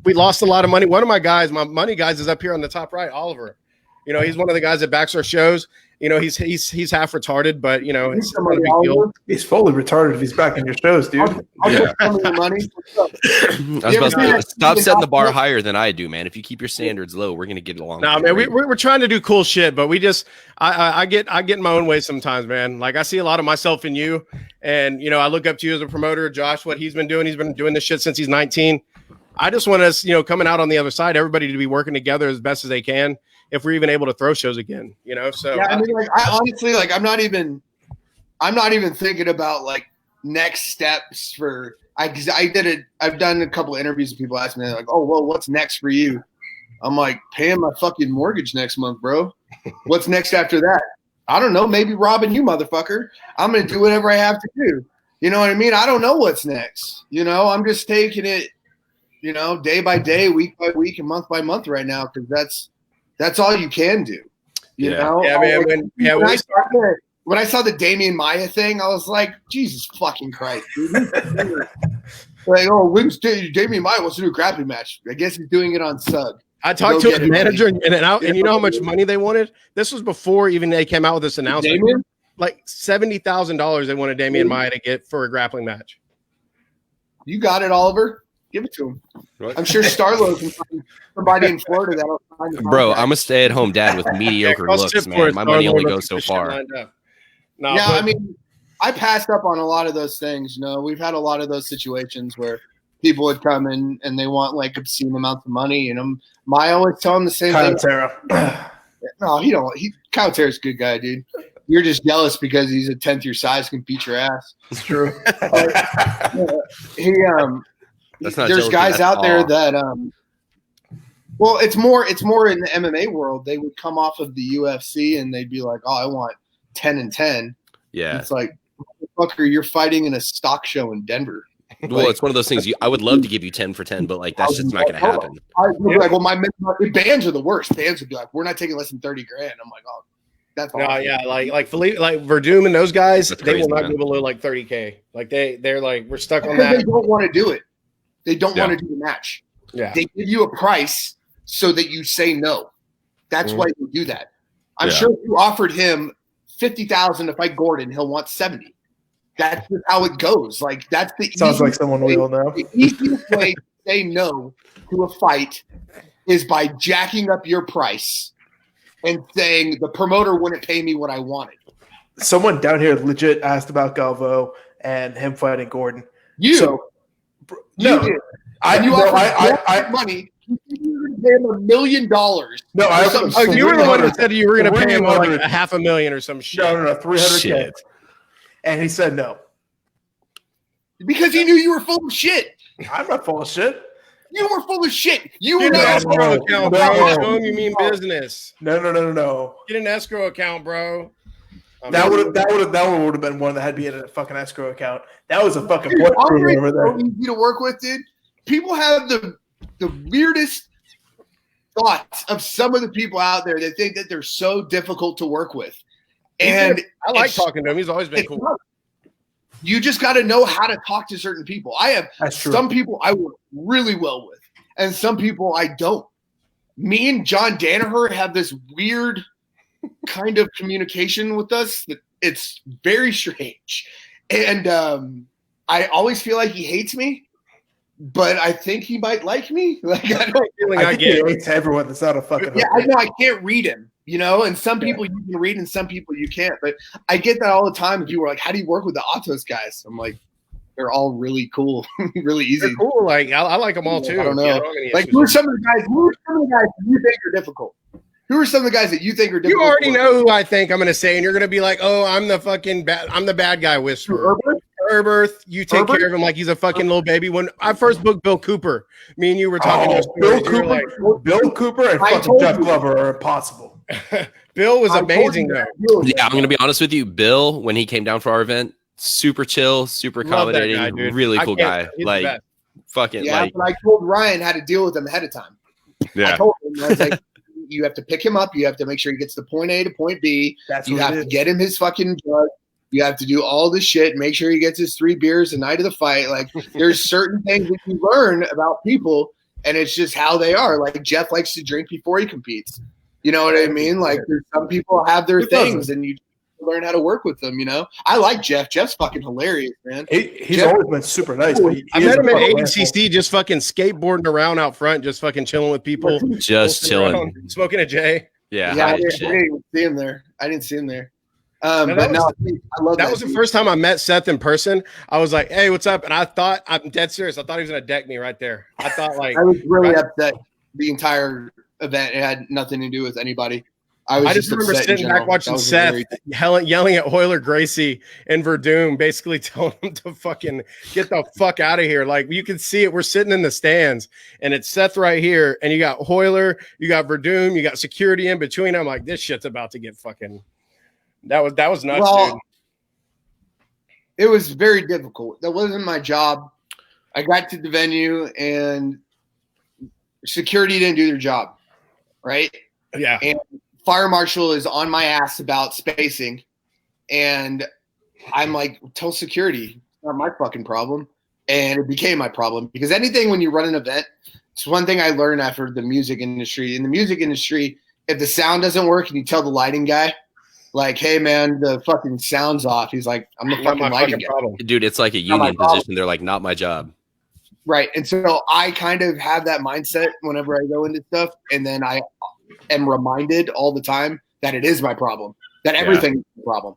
S3: We lost a lot of money. One of my guys, my money guys, is up here on the top right, Oliver. You know, he's one of the guys that backs our shows. You know, he's half retarded, but you know, it's not a big deal.
S4: He's fully retarded if he's backing your shows, dude.
S2: I'll get some of your money.
S1: I was about to say, stop setting the bar higher than I do, man. If you keep your standards low, we're gonna get along.
S3: No, man, we're trying to do cool shit, but we just I get in my own way sometimes, man. Like I see a lot of myself in you, and you know, I look up to you as a promoter, Josh. What he's been doing this shit since he's 19. I just want us, you know, coming out on the other side, everybody to be working together as best as they can. If we're even able to throw shows again, you know. So
S2: yeah, I mean, like, I honestly, like, I'm not even thinking about like next steps for. I've done a couple of interviews and people ask me like, oh, well, what's next for you? I'm like, paying my fucking mortgage next month, bro. What's next after that? I don't know. Maybe robbing you, motherfucker. I'm gonna do whatever I have to do. You know what I mean? I don't know what's next. You know, I'm just taking it, you know, day by day, week by week, and month by month right now because that's all you can do. You know?
S3: Yeah, man.
S2: When I saw the Damian Maya thing, I was like, Jesus fucking Christ, dude. Like, oh, when's Damian Maya wants to do a grappling match? I guess he's doing it on Sug.
S3: I talked to his manager, and you know how much money they wanted? This was before even they came out with this announcement.
S2: Damian?
S3: Like $70,000 they wanted Damian Maya to get for a grappling match.
S2: You got it, Oliver. Give it to him. What? I'm sure Starlo can find somebody in Florida that'll find him.
S1: Bro, I'm a stay-at-home dad with mediocre looks, man. My money only goes so far.
S2: I mean, I passed up on a lot of those things. You know, we've had a lot of those situations where people would come in and they want like obscene amounts of money, and I always tell them the same thing. No, Kyle Terra's a good guy, dude. You're just jealous because he's a 10th your size, can beat your ass.
S4: It's true.
S2: There's guys out there that well, it's more in the MMA world. They would come off of the UFC and they'd be like, oh, I want 10 and 10.
S1: Yeah.
S2: It's like, motherfucker, you're fighting in a stock show in Denver.
S1: Well, it's one of those things. I would love to give you 10 for 10, but like that's just not going to happen.
S2: Like, well, my bands are the worst. Bands would be like, we're not taking less than 30 grand. I'm like, oh, that's awesome.
S3: No, yeah, like Philippe, like Verdum and those guys, they will not go below like 30K. Like they're like, we're stuck on that.
S2: They don't want to do it. They don't want to do the match.
S3: Yeah,
S2: they give you a price so that you say no. That's why you do that. I'm sure if you offered him $50,000 to fight Gordon, he'll want 70. That's just how it goes. Like that's the
S4: sounds like someone we all know.
S2: The easiest way to say no to a fight is by jacking up your price and saying the promoter wouldn't pay me what I wanted.
S4: Someone down here legit asked about Galvo and him fighting Gordon.
S2: I money. You were going to pay him $1 million.
S3: No, you were the one that said you were going to pay him like $500,000 or some shit.
S4: No, 300K. And he said no.
S2: Because he knew you were full of shit.
S4: I'm not full of shit.
S2: You were full of shit. You were
S3: an escrow account, bro.
S2: No.
S3: You mean business?
S4: No.
S3: Get an escrow account, bro.
S4: That would have been one that had to be in a fucking escrow account. That was a fucking point over there.
S2: So easy to work with, dude. People have the weirdest thoughts of some of the people out there that think that they're so difficult to work with. And
S3: I like talking to him. He's always been cool.
S2: Tough. You just got to know how to talk to certain people. I have some people I work really well with, and some people I don't. Me and John Danaher have this weird kind of communication with us that it's very strange. And I always feel like he hates me, but I think he might like me. Like I think
S4: he hates everyone that's not a fucking.
S2: Yeah, I know. I can't read him. you know, and some people you can read and some people you can't. But I get that all the time. People are like, how do you work with the Autos guys? I'm like, they're all really cool, really easy.
S3: They're cool. Like I like them all too.
S2: I don't know.
S3: Yeah, I don't have any
S2: like
S3: issues
S2: who are
S3: with
S2: some of the guys that you think are difficult? Who are some of the guys that you think are
S3: them. You
S2: difficult?
S3: already know who I think I'm going to say, and you're going to be like, "Oh, I'm the bad guy whisperer." Herberth, you take care of him like he's a fucking little baby. When I first booked Bill Cooper, me and you were talking.
S4: Bill Cooper and fucking Jeff Glover are impossible.
S3: Bill was amazing though.
S1: Yeah, I'm going to be honest with you. Bill, when he came down for our event, super chill, super accommodating,
S3: guy,
S1: really cool guy. Like, fucking,
S2: yeah.
S1: like,
S2: But I told Ryan how to deal with him ahead of time.
S1: yeah.
S2: I told him, I was like, you have to pick him up. You have to make sure he gets to point A to point B. You have to get him his fucking drug. You have to do all this shit. Make sure he gets his 3 beers the night of the fight. Like, there's certain things that you learn about people, and it's just how they are. Like, Jeff likes to drink before he competes. You know what I mean? Like, there's some people have their things, and you learn how to work with them, you know? I like Jeff. Jeff's fucking hilarious, man.
S4: He's always been super nice.
S3: I met him at ADCC just fucking skateboarding around out front, just fucking chilling with people.
S1: Just chilling.
S3: Around, smoking a J.
S1: Yeah.
S2: I didn't even see him there. I didn't see him there. I love
S3: that was the first time I met Seth in person. I was like, "Hey, what's up?" And I thought, I'm dead serious. I thought he was gonna deck me right there. I thought like
S2: I was really upset. The entire event, it had nothing to do with anybody. I just remember
S3: sitting back watching Seth yelling at Hoyler Gracie and Verdum, basically telling him to fucking get the fuck out of here. Like, you can see it. We're sitting in the stands, and it's Seth right here, and you got Hoyler, you got Verdum, you got security in between. I'm like, this shit's about to get fucking. That was nuts, dude.
S2: It was very difficult. That wasn't my job. I got to the venue, and security didn't do their job, right?
S3: Yeah.
S2: And fire marshal is on my ass about spacing, and I'm like, tell security, it's not my fucking problem. And it became my problem, because anything when you run an event, it's one thing I learned after the music industry. In the music industry, if the sound doesn't work and you tell the lighting guy, like, hey man, the fucking sound's off, he's like, I'm the fucking lighting guy.
S3: Problem.
S1: Dude, it's like a union position. They're like, not my job.
S2: Right. And so I kind of have that mindset whenever I go into stuff, and then I am reminded all the time that it is my problem, that everything is the problem.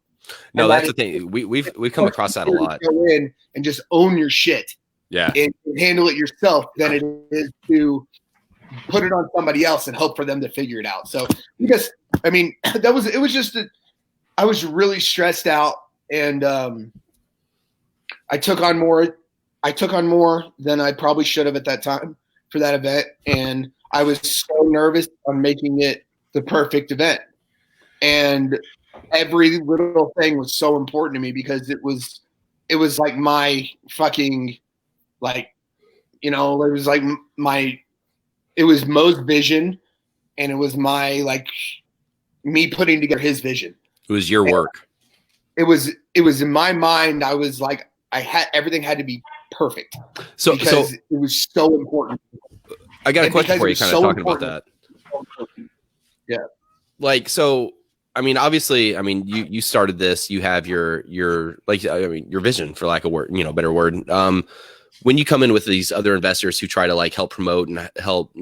S1: No, that's the thing. We've come across that a lot.
S2: Go in and just own your shit.
S1: Yeah.
S2: And handle it yourself than it is to put it on somebody else and hope for them to figure it out. So, because I mean, I was really stressed out, and I took on more than I probably should have at that time for that event. And I was so nervous on making it the perfect event. And every little thing was so important to me, because it was like my fucking, like, you know, it was like it was Mo's vision, and it was my, like, me putting together his vision.
S1: It was your work.
S2: It was in my mind. I was like, everything had to be perfect.
S1: So
S2: it was so important.
S1: I got a question for you, kind of talking about that.
S2: Yeah.
S1: Like, so, I mean, obviously, I mean, you started this, you have your like, I mean, your vision, for lack of word, better word. When you come in with these other investors who try to like help promote and help,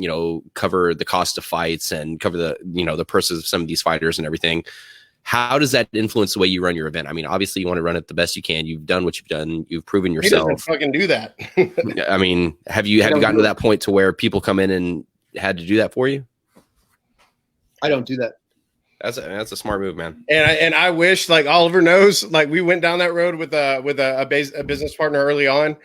S1: cover the cost of fights and cover the, the purses of some of these fighters and everything, how does that influence the way you run your event? I mean, obviously you want to run it the best you can. You've done what you've done. You've proven yourself.
S3: He doesn't fucking do that.
S1: I mean, have you gotten to that point to where people come in and had to do that for you?
S2: I don't do that.
S1: That's a smart move, man.
S3: And I wish, like, Oliver knows, like, we went down that road with a business partner early on,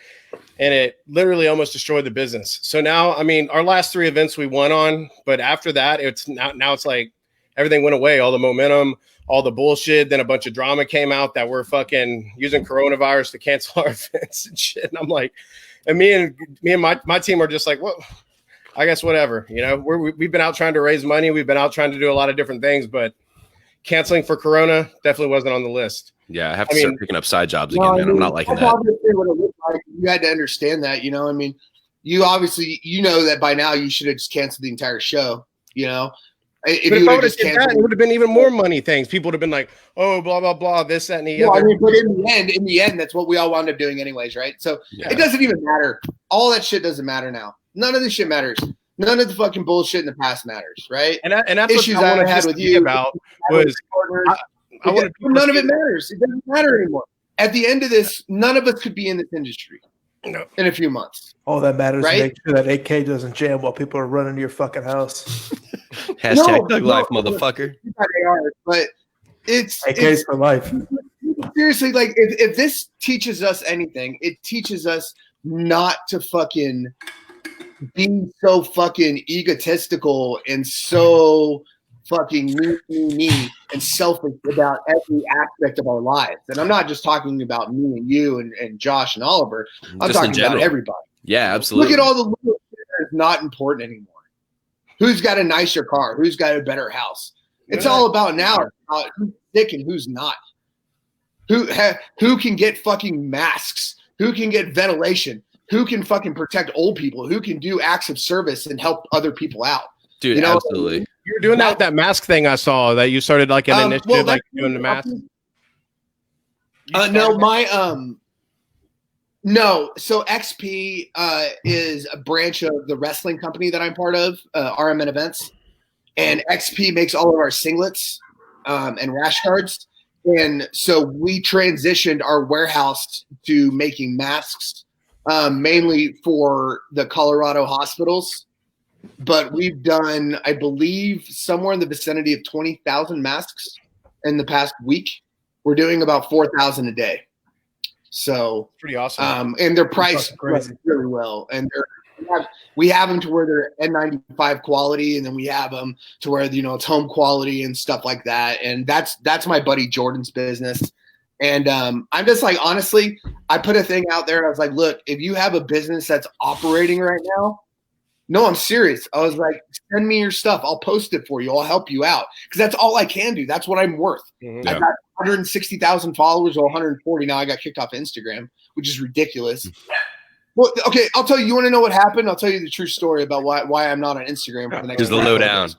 S3: and it literally almost destroyed the business. So now, I mean, our last 3 events we won on, but after that, it's now it's like everything went away, all the momentum, all the bullshit. Then a bunch of drama came out that we're fucking using coronavirus to cancel our events and shit. And I'm like, and me and my team are just like, well, I guess whatever. We've been out trying to raise money. We've been out trying to do a lot of different things, but canceling for Corona definitely wasn't on the list.
S1: Yeah, I have to start picking up side jobs again, man. I'm not liking that.
S2: Obviously what it looked like. You had to understand that, I mean, you obviously, that by now you should have just canceled the entire show, If
S3: but if I would have did that, it would have been even more money things. People would have been like, oh, blah, blah, blah, this, that, and the other.
S2: I mean, but in the end, that's what we all wound up doing anyways, right? So It doesn't even matter. All that shit doesn't matter now. None of this shit matters. None of the fucking bullshit in the past matters, right?
S3: And that's
S2: Issues
S3: what I wanted
S2: I had
S3: to
S2: with
S3: speak
S2: you
S3: about was I wanted people
S2: none
S3: to
S2: of it
S3: see-
S2: matters. It doesn't matter anymore. At the end of this, none of us could be in this industry in a few months.
S4: All that matters
S2: Right?
S4: is make sure that AK doesn't jam while people are running to your fucking house.
S1: Hashtag Thug Life, motherfucker.
S2: But it's
S4: AK's for life.
S2: seriously, like if this teaches us anything, it teaches us not to fucking be so fucking egotistical and so fucking me and selfish about every aspect of our lives. And I'm not just talking about me and you and Josh and Oliver. I'm
S1: Just in
S2: talking about
S1: general.
S2: everybody.
S1: Yeah, absolutely.
S2: Look at all the little shit that is not important anymore. Who's got a nicer car? Who's got a better house? It's all about now who's sick and who's not. Who can get fucking masks? Who can get ventilation? Who can fucking protect old people? Who can do acts of service and help other people out?
S1: Dude, absolutely.
S3: You're doing that mask thing I saw that you started like an initiative like doing the mask.
S2: No. So XP is a branch of the wrestling company that I'm part of, RMN Events, and XP makes all of our singlets and rash guards. And so we transitioned our warehouse to making masks, mainly for the Colorado hospitals. But we've done, I believe, somewhere in the vicinity of 20,000 masks in the past week. We're doing about 4,000 a day. So
S3: Pretty awesome.
S2: and they're priced really well. And we have them to where they're N95 quality, and then we have them to where it's home quality and stuff like that. And that's my buddy Jordan's business. And I'm just like, honestly, I put a thing out there and I was like, look, if you have a business that's operating right now, no, I'm serious. I was like, send me your stuff. I'll post it for you. I'll help you out. Because that's all I can do. That's what I'm worth.
S3: Mm-hmm.
S2: I got 160,000 followers or 140 now. I got kicked off Instagram, which is ridiculous. Well, okay, I'll tell you. You want to know what happened? I'll tell you the true story about why I'm not on Instagram for the next.
S1: Here's the lowdown.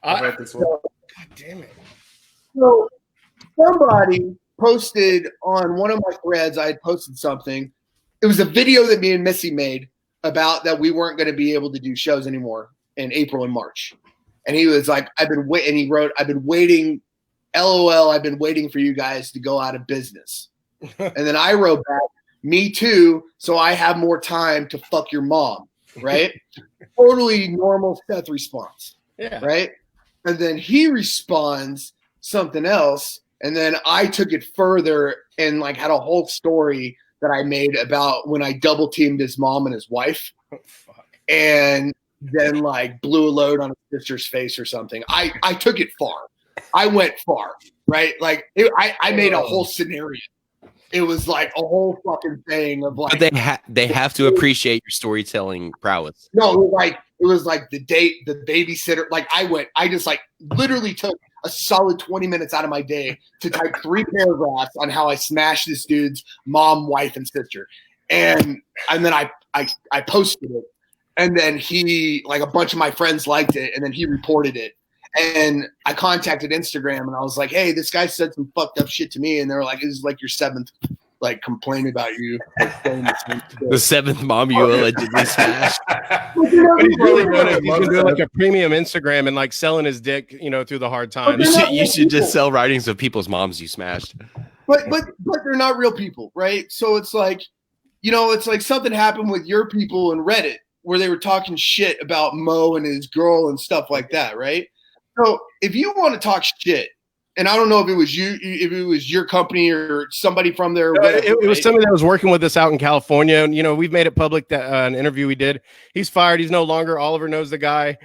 S3: God damn it.
S2: So somebody posted on one of my threads. I had posted something. It was a video that me and Missy made about that we weren't going to be able to do shows anymore in April and March. And he was like, I've been waiting. He wrote, I've been waiting. LOL. I've been waiting for you guys to go out of business. And then I wrote back, me too. So I have more time to fuck your mom. Right. Totally normal Seth response.
S3: Yeah.
S2: Right. And then he responds something else. And then I took it further and like had a whole story that I made about when I double teamed his mom and his wife, and then like blew a load on his sister's face or something. I took it far. I went far, right? Like I made a whole scenario. It was like a whole fucking thing of like.
S1: But they have to appreciate your storytelling prowess.
S2: No, it was like the date, the babysitter. Like I just like literally took a solid 20 minutes out of my day to type 3 paragraphs on how I smashed this dude's mom, wife, and sister. And then I posted it. And then he, like a bunch of my friends liked it, and then he reported it. And I contacted Instagram and I was like, hey, this guy said some fucked up shit to me. And they were like, this is like your 7th like complaint about you.
S1: The 7th mom you allegedly smashed.
S3: But he's really doing it. He's doing like a premium Instagram and like selling his dick, through the hard times.
S1: You should just sell writings of people's moms you smashed.
S2: But they're not real people, right? So it's like, it's like something happened with your people in Reddit where they were talking shit about Mo and his girl and stuff like that, right? So if you want to talk shit, and I don't know if it was you, if it was your company or somebody from there.
S3: No, it was somebody that was working with us out in California. And, we've made it public that an interview we did. He's fired. He's no longer. Oliver knows the guy.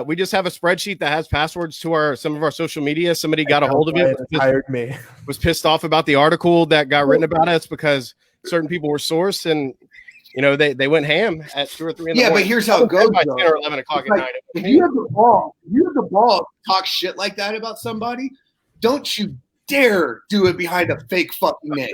S3: We just have a spreadsheet that has passwords to some of our social media. Somebody got a hold of it.
S4: Hired me.
S3: Was pissed off about the article that got written about us because certain people were sourced and, they went ham at 2 or 3 in the morning.
S2: Yeah, but here's how it goes.
S3: By 10 or 11 o'clock at night.
S2: If you have the ball to talk shit like that about somebody, don't you dare do it behind a fake fucking name.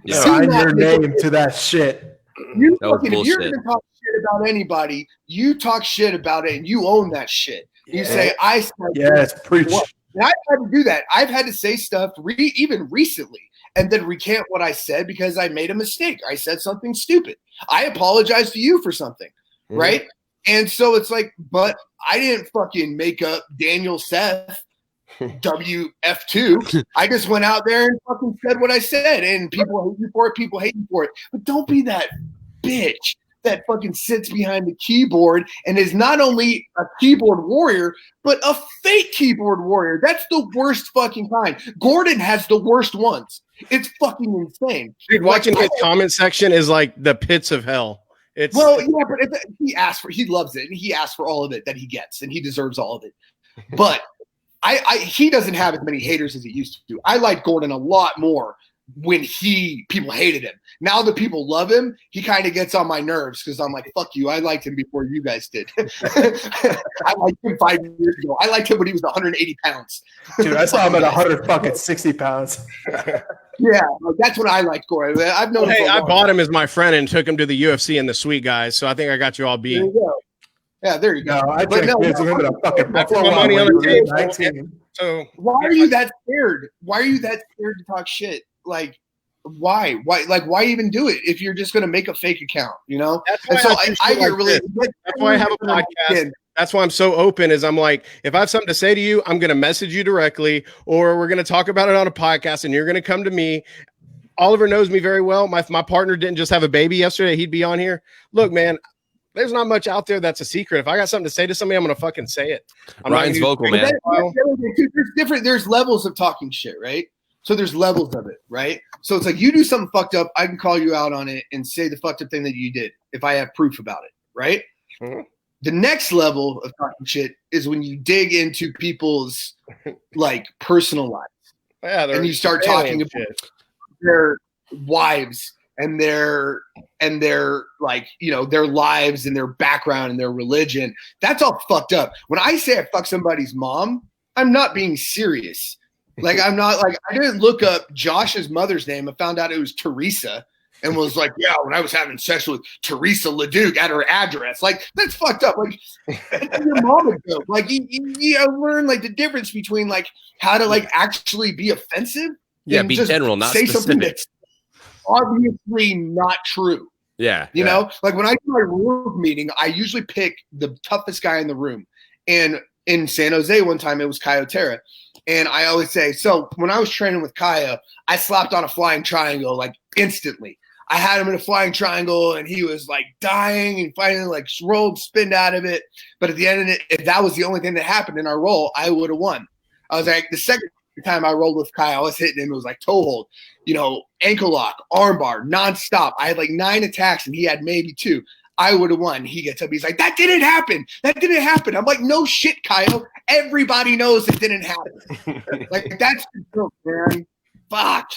S1: Yeah.
S4: Sign your name to that shit.
S2: If you're going to talk shit about anybody, you talk shit about it and you own that shit. You say, I said,
S4: yes, preach.
S2: And I've had to do that. I've had to say stuff even recently and then recant what I said because I made a mistake. I said something stupid. I apologize to you for something, right? And so it's like, but I didn't fucking make up Daniel Seth WF2. I just went out there and fucking said what I said, and people hate you for it, people hate you for it. But don't be that bitch that fucking sits behind the keyboard and is not only a keyboard warrior, but a fake keyboard warrior. That's the worst fucking kind. Gordon has the worst ones. It's fucking insane.
S3: Dude, watching his comment section is like the pits of hell. It's
S2: well, yeah, but he loves it, and he asks for all of it that he gets, and he deserves all of it. But he doesn't have as many haters as he used to. I like Gordon a lot more when people hated him. Now that people love him, he kind of gets on my nerves because I'm like, fuck you. I liked him before you guys did. I liked him 5 years ago. I liked him when he was 180 pounds.
S4: Dude, I saw him at 160 pounds.
S2: Yeah, that's what I liked Gordon. I've known him.
S3: Hey, I bought him as my friend and took him to the UFC and the Sweet Guys. So I think I got you all beat.
S2: There you go. Yeah, there you go.
S4: No, I drank beers with him at a fucking Buffalo
S3: my money on the table.
S4: 19.
S3: So
S2: why are you that scared? Why are you that scared to talk shit? Like, why? Why even do it if you're just going to make a fake account? You know.
S3: That's why I get really. That's why I have a podcast. That's why I'm so open. Is I'm like, if I have something to say to you, I'm going to message you directly, or we're going to talk about it on a podcast, and you're going to come to me. Oliver knows me very well. My partner didn't just have a baby yesterday. He'd be on here. Look, man. There's not much out there that's a secret. If I got something to say to somebody, I'm going to fucking say it.
S1: Ryan's vocal, man.
S2: There's levels of talking shit, right? So there's levels of it, right? So it's like you do something fucked up, I can call you out on it and say the fucked up thing that you did if I have proof about it, right? Mm-hmm. The next level of talking shit is when you dig into people's like personal lives. Yeah, and you start talking about their wives and their like, you know, their lives and their background and their religion. That's all fucked up. When I say I fuck somebody's mom, I'm not being serious. Like, I'm not like, I didn't look up Josh's mother's name and found out it was Teresa and was like, yeah, when I was having sex with Teresa Leduc at her address. Like, that's fucked up. Like, your mom would go. Like, you learn like the difference between like how to like actually be offensive.
S1: Yeah, be general, not
S2: say
S1: specific.
S2: Something that's obviously not true.
S1: Yeah.
S2: You know, like when I do my room meeting, I usually pick the toughest guy in the room. And in San Jose one time, it was Caio Terra. And I always say, so when I was training with Caio, I slapped on a flying triangle like instantly. I had him in a flying triangle and he was like dying and finally like rolled, spinned out of it. But at the end of it, if that was the only thing that happened in our roll, I would have won. I was like, the second time I rolled with Caio, I was hitting him. It was like toe hold, you know, ankle lock, arm bar, nonstop. I had like 9 attacks and he had maybe 2. I would have won. He gets up. He's like, that didn't happen. That didn't happen. I'm like, no shit, Caio. Everybody knows it didn't happen. Like, that's the joke, man. Fuck.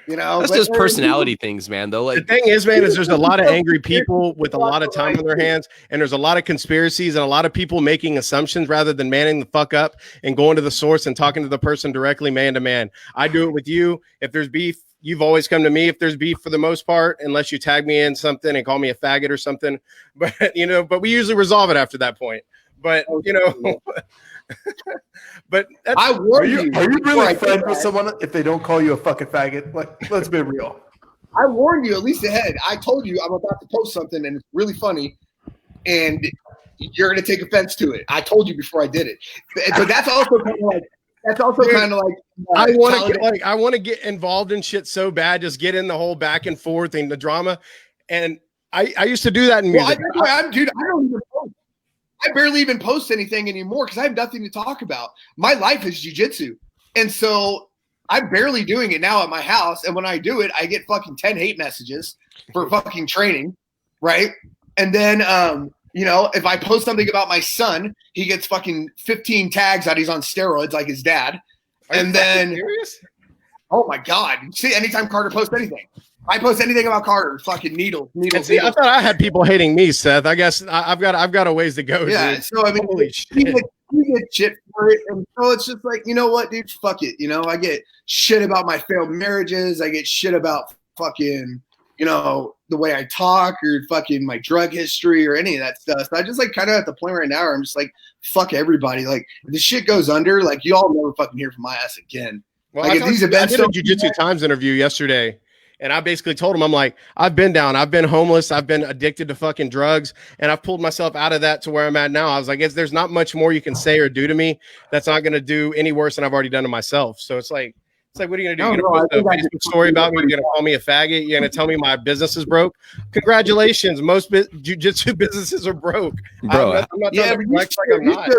S2: You know,
S1: that's just personality things, man. Though, like
S3: the thing is, man, is there's a lot of angry people with a lot of time on their hands, and there's a lot of conspiracies and a lot of people making assumptions rather than manning the fuck up and going to the source and talking to the person directly, man to man. I do it with you. If there's beef, you've always come to me if there's beef for the most part, unless you tag me in something and call me a faggot or something. But you know, but we usually resolve it after that point. But you know. But
S2: I warn you.
S4: Are you really friends with someone if they don't call you a fucking faggot? Like, let's be real.
S2: I warned you at least ahead. I told you I'm about to post something and it's really funny, and you're going to take offense to it. I told you before I did it. But that's also kind of like. That's also kind of like
S3: I want to get involved in shit so bad, just get in the whole back and forth and the drama. And I used to do that in music.
S2: Dude, I don't even post. I barely even post anything anymore because I have nothing to talk about. My life is jiu-jitsu. And so I'm barely doing it now at my house. And when I do it, I get fucking 10 hate messages for fucking training, right? And then, you know, if I post something about my son, he gets fucking 15 tags that he's on steroids like his dad. And then, oh my God. See, anytime Carter posts anything. I post anything about Carter, fucking needles.
S3: See, I thought I had people hating me, Seth. I guess I've got a ways to go.
S2: Yeah,
S3: dude.
S2: So I mean, you get shit for it, and so it's just like, you know what, dude, fuck it. You know, I get shit about my failed marriages. I get shit about fucking, you know, the way I talk or fucking my drug history or any of that stuff. So I just like kind of at the point right now where I'm just like, fuck everybody. Like, if the shit goes under, like, you all never fucking hear from my ass again.
S3: Well,
S2: like,
S3: I did a Jiu-Jitsu Times interview yesterday. And I basically told him, I'm like, I've been down, I've been homeless, I've been addicted to fucking drugs, and I've pulled myself out of that to where I'm at now. I was like, there's not much more you can say or do to me that's not going to do any worse than I've already done to myself. So it's like, what are you going to do? You're going to post a Facebook story about me? You're going to call me a faggot? You're going to tell me my business is broke? Congratulations. Most jiu-jitsu businesses are broke.
S1: Bro,
S3: I'm not trying to flex like I'm not.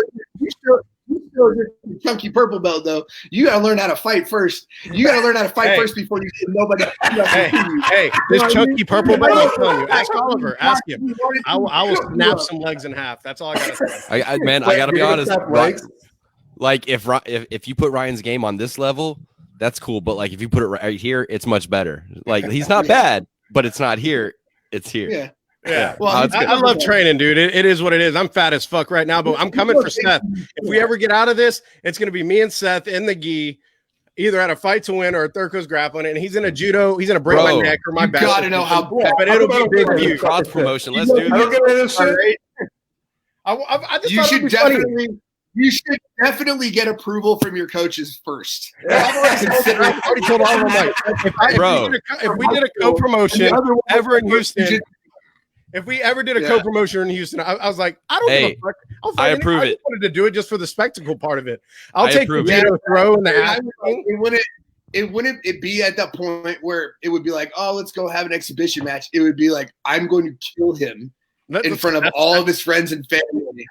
S2: You still get chunky purple belt though. You gotta learn how to fight first. You gotta learn how to fight first before you get nobody.
S3: Hey, this chunky purple belt, I'm telling you. Ask Oliver. Ask him. I will snap some legs in half. That's all I gotta say.
S1: I gotta be honest. Like if you put Ryan's game on this level, that's cool. But like if you put it right here, it's much better. Like he's not bad, but it's not here. It's here.
S3: Yeah. Well, I love training, dude. It is what it is. I'm fat as fuck right now, but I'm coming for Seth. If we ever get out of this, it's going to be me and Seth in the gi, either at a fight to win or a third coast grappling. And he's in a judo. He's going to break my neck or my back. You got to
S2: know how.
S3: But it'll be big view.
S1: Cross promotion. Let's do this.
S2: You should definitely get approval from your coaches first.
S3: I already told all of them, like, if we did a co-promotion ever in Houston. If we ever did a co-promotion in Houston, I was like, I don't give a fuck.
S1: I approve it.
S3: I wanted to do it just for the spectacle part of it. I'll take the judo throw and the half.
S2: It wouldn't be at that point where it would be like, oh, let's go have an exhibition match. It would be like, I'm going to kill him in front of all of his friends and family.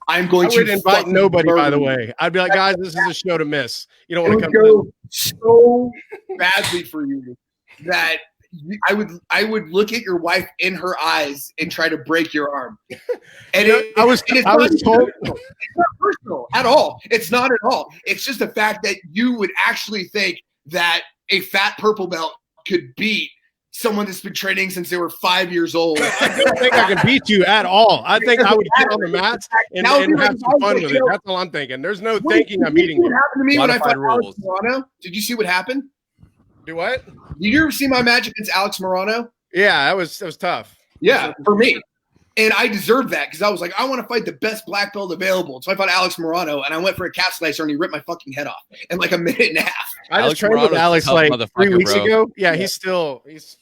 S2: I would
S3: invite nobody, by the way. I'd be like, guys, this is a show to miss. You don't want to come.
S2: Go so badly for you that I would look at your wife in her eyes and try to break your arm. And
S3: I was told
S2: it's not personal at all. It's not at all. It's just the fact that you would actually think that a fat purple belt could beat someone that's been training since they were 5 years old.
S3: I don't think I can beat you at all. I think I would get on the mats and have some fun with it. That's all I'm thinking. There's no thinking I'm beating you.
S2: What happened to me when I fought Alex Morano? Did you see what happened?
S3: Do what?
S2: Did you ever see my match against Alex Morano?
S3: Yeah, that was tough.
S2: Yeah, for me. And I deserved that because I was like, I want to fight the best black belt available. So I fought Alex Morano, and I went for a calf slicer, and he ripped my fucking head off in like a minute and a half.
S3: I just trained with Alex like 3 weeks ago. Yeah, he's That
S2: was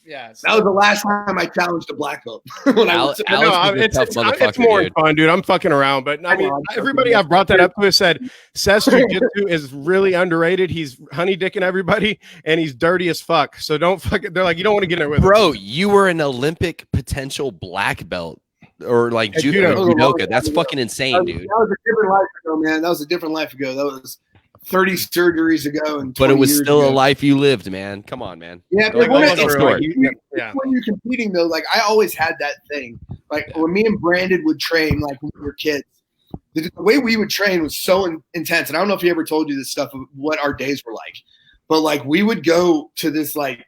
S2: the last time I challenged a black belt.
S3: It's more fun, dude. I'm fucking around. But I mean, everybody I've brought that up to has said Seth's jiu-jitsu is really underrated. He's honey dicking everybody, and he's dirty as fuck. So don't fucking. They're like, you don't want to get in it with
S1: bro. You were an Olympic potential black belt. Or like judoka. That's fucking insane, dude.
S2: That was a different life ago, man. That was a different life ago. That was 30 surgeries ago. And
S1: but it was still a life you lived, man. Come on, man.
S2: Yeah, but when you're competing, though, like I always had that thing. Like when me and Brandon would train, like when we were kids, the way we would train was so intense. And I don't know if he ever told you this stuff of what our days were like. But like we would go to this I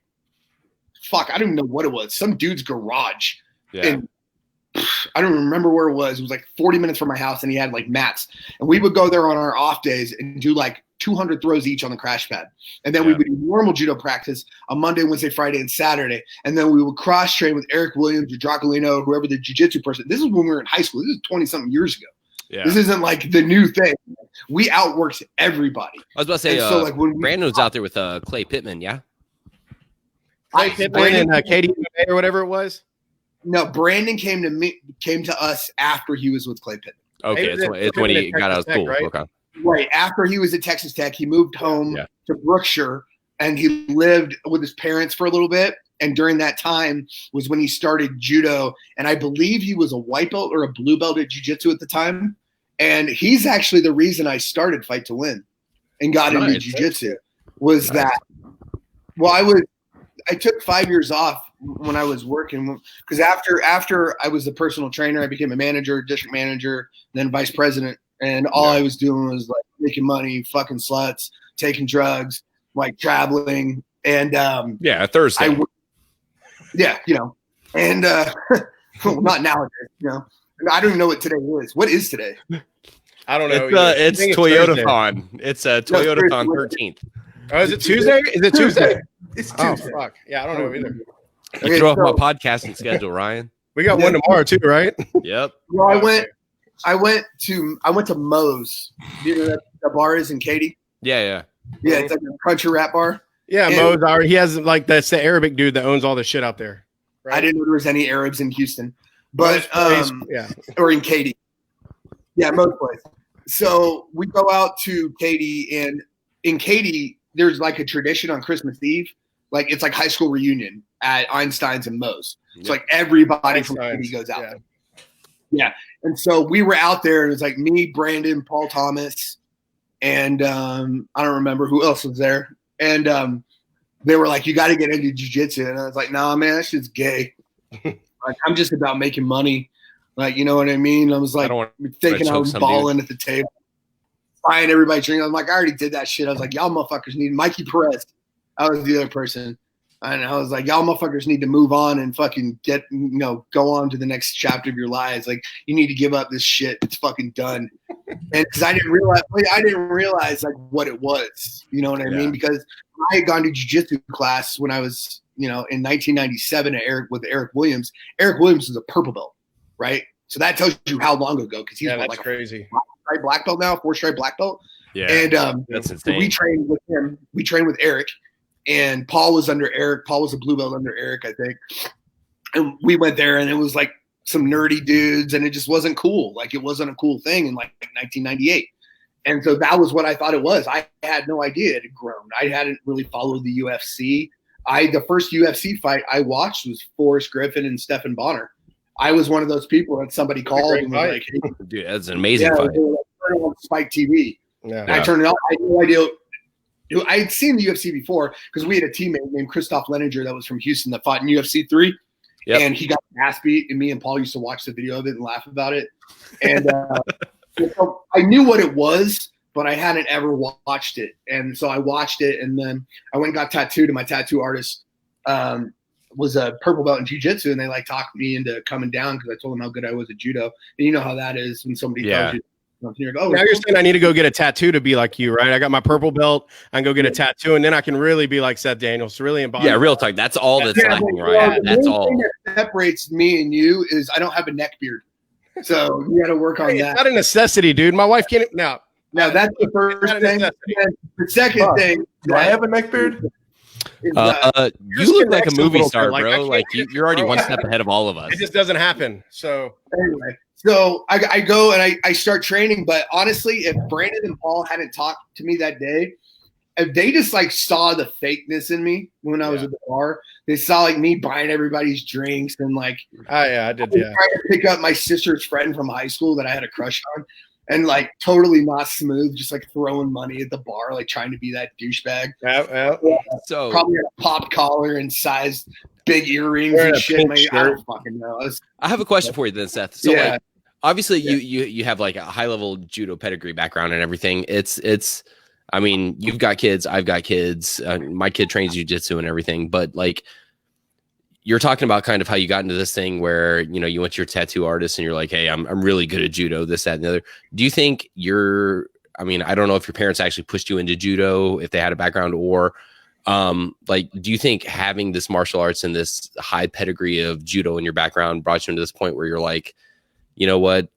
S2: don't even know what it was. Some dude's garage.
S1: Yeah.
S2: And I don't remember where it was. It was like 40 minutes from my house, and he had like mats. And we would go there on our off days and do like 200 throws each on the crash pad. And then we would do normal judo practice on Monday, Wednesday, Friday, and Saturday. And then we would cross train with Eric Williams or Dracolino, whoever the jiu-jitsu person. This is when we were in high school. This is 20-something years ago. Yeah. This isn't like the new thing. We outworked everybody.
S1: I was about to say, so like when Brandon was out there with Clay Pittman, yeah?
S3: Clay Pittman and Katie or whatever it was?
S2: No, Brandon came to us after he was with Clay Pittman.
S1: Okay, it's when he got out of school.
S3: Right?
S1: Okay.
S2: Right, after he was at Texas Tech, he moved home to Brookshire, and he lived with his parents for a little bit. And during that time was when he started judo, and I believe he was a white belt or a blue belt at jiu-jitsu at the time. And he's actually the reason I started Fight to Win and got into jiu-jitsu. Was that? Well, I took 5 years off when I was working because after I was the personal trainer, I became a manager, district manager, then vice president, and all I was doing was like making money, fucking sluts, taking drugs, like traveling, and
S1: Thursday.
S2: And not nowadays, I don't even know what today is. What is today?
S3: I don't know.
S1: It's Toyota-thon. It's a Toyota-thon 13th.
S3: Oh, is it Tuesday? Is it Tuesday?
S4: It's Tuesday.
S3: Oh, fuck. Yeah, I don't know either.
S1: You throw off my podcasting schedule, Ryan.
S3: We got one tomorrow too, right?
S1: Yep.
S2: Well, I went to Moe's. Do you know that the bar is in Katy?
S1: Yeah.
S2: Yeah, it's like a country rap bar.
S3: Yeah, Mo's he has like that's the Arabic dude that owns all the shit out there.
S2: Right? I didn't know there was any Arabs in Houston, but
S3: yeah,
S2: or in Katy. Yeah, most places. So we go out to Katy, and in Katy, there's like a tradition on Christmas Eve. Like it's like high school reunion at Einstein's and Mo's. It's like everybody from Katy goes out there. Yeah. And so we were out there, and it was like me, Brandon, Paul Thomas, and I don't remember who else was there. And they were like, you got to get into jiu-jitsu. And I was like, nah, man, that shit's gay. Like, I'm just about making money. Like, you know what I mean? I was like thinking I was balling at the table, buying everybody drinking. I'm like, I already did that shit. I was like, y'all motherfuckers need Mikey Perez. I was the other person. And I was like, y'all motherfuckers need to move on and fucking go on to the next chapter of your lives. Like, you need to give up this shit. It's fucking done. And because I didn't realize like what it was. You know what I mean? Because I had gone to jiu-jitsu class when I was, in 1997 with Eric Williams. Eric Williams is a purple belt, right? So that tells you how long ago, because he's
S3: that's like crazy.
S2: A black belt now, 4-stripe black belt.
S1: Yeah,
S2: and
S1: that's insane.
S2: We trained with him. We trained with Eric. And Paul was under Eric. Paul was a blue belt under Eric, I think. And we went there, and it was like some nerdy dudes, and it just wasn't cool. Like, it wasn't a cool thing in like 1998. And so that was what I thought it was. I had no idea it had grown. I hadn't really followed the UFC. The first UFC fight I watched was Forrest Griffin and Stephen Bonner. I was one of those people that somebody called and was like, hey,
S1: dude, that's an amazing fight.
S2: They were like, turn on Spike TV.
S3: Yeah.
S2: I turned it on. I had no idea. I had seen the UFC before because we had a teammate named Christoph Leninger that was from Houston that fought in UFC 3. Yep. And he got ass beat, and me and Paul used to watch the video of it and laugh about it. And so I knew what it was, but I hadn't ever watched it. And so I watched it, and then I went and got tattooed, and my tattoo artist was a purple belt in jiu-jitsu, and they like talked me into coming down because I told them how good I was at judo. And you know how that is when somebody tells you.
S3: Now you're saying I need to go get a tattoo to be like you, right? I got my purple belt. I can go get a tattoo, and then I can really be like Seth Daniels. Really embody.
S1: Yeah, real talk. That's all that's lacking, right? That's all.
S2: Thing that separates me and you is I don't have a neck beard, so you got to work on that.
S3: It's not a necessity, dude. My wife can't. No,
S2: that's the first thing. The second thing.
S4: Do I have a neck beard?
S1: You look like a movie star, bro. Like you're already one step ahead of all of us.
S3: It just doesn't happen. So
S2: anyway. So I go and I start training, but honestly, if Brandon and Paul hadn't talked to me that day, if they just like saw the fakeness in me when I was at the bar, they saw like me buying everybody's drinks and like,
S3: I did,
S2: trying to pick up my sister's friend from high school that I had a crush on, and like totally not smooth, just like throwing money at the bar, like trying to be that douchebag.
S1: So
S2: probably a pop collar and size big earrings and shit. I don't fucking know.
S1: I have a question for you then, Seth. So like, obviously you have like a high level judo pedigree background and everything. It's I mean, you've got kids, I've got kids, my kid trains jiu-jitsu and everything, but like you're talking about kind of how you got into this thing where, you went to your tattoo artist and you're like, hey, I'm really good at judo, this, that, and the other. Do you think I don't know if your parents actually pushed you into judo, if they had a background, or like, do you think having this martial arts and this high pedigree of judo in your background brought you into this point where you're like, you know what,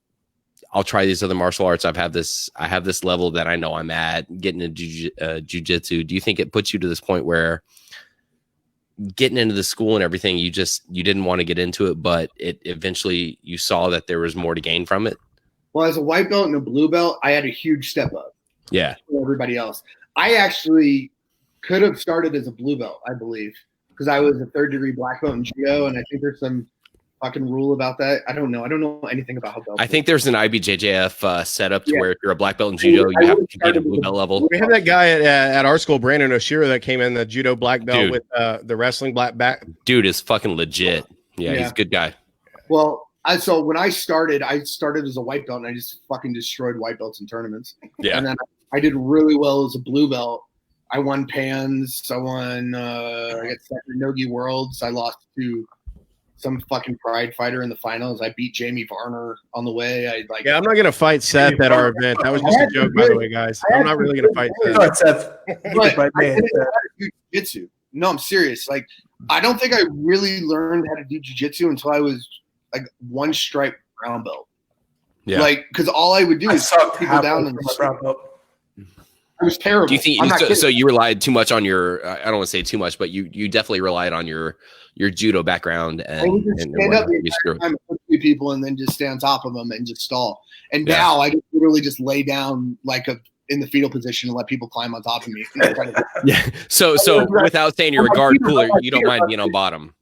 S1: I'll try these other martial arts. I have this level that I know I'm at, getting into jiu-jitsu. Do you think it puts you to this point where getting into the school and everything, you didn't want to get into it, but it eventually you saw that there was more to gain from it?
S2: Well, as a white belt and a blue belt, I had a huge step up.
S1: Yeah.
S2: For everybody else. I actually could have started as a blue belt, I believe, because I was a 3rd degree black belt in judo, and I think there's some fucking rule about that. I don't know anything about how belts.
S1: I think there's an IBJJF setup to where if you're a black belt in judo, you have to compete at blue belt level.
S3: We have that guy at our school, Brandon Oshiro, that came in the judo black belt with the wrestling black back.
S1: Dude is fucking legit. Yeah, he's a good guy.
S2: Well, so when I started as a white belt, and I just fucking destroyed white belts in tournaments.
S1: Yeah.
S2: And then I did really well as a blue belt. I won Pans. I won. I got second Nogi Worlds. I lost to some fucking pride fighter in the finals. I beat Jamie Varner on the way.
S3: I'm not gonna fight Seth at our event. That was just a joke, by the way, guys. I'm not really gonna fight Seth.
S2: But I didn't know how to do jiu-jitsu. No, I'm serious. Like, I don't think I really learned how to do jiu-jitsu until I was like 1 stripe brown belt.
S1: Yeah.
S2: Like, because all I would do is suck people down in the brown belt. I was terrible.
S1: Do you think
S2: I'm not
S1: so you relied too much on your? I don't want to say too much, but you definitely relied on your judo background and
S2: stand up the entire time and push people and then just stay on top of them and just stall. And now I just literally just lay down in the fetal position and let people climb on top of me.
S1: Yeah. So without saying you're a guard cooler, you don't mind being on bottom.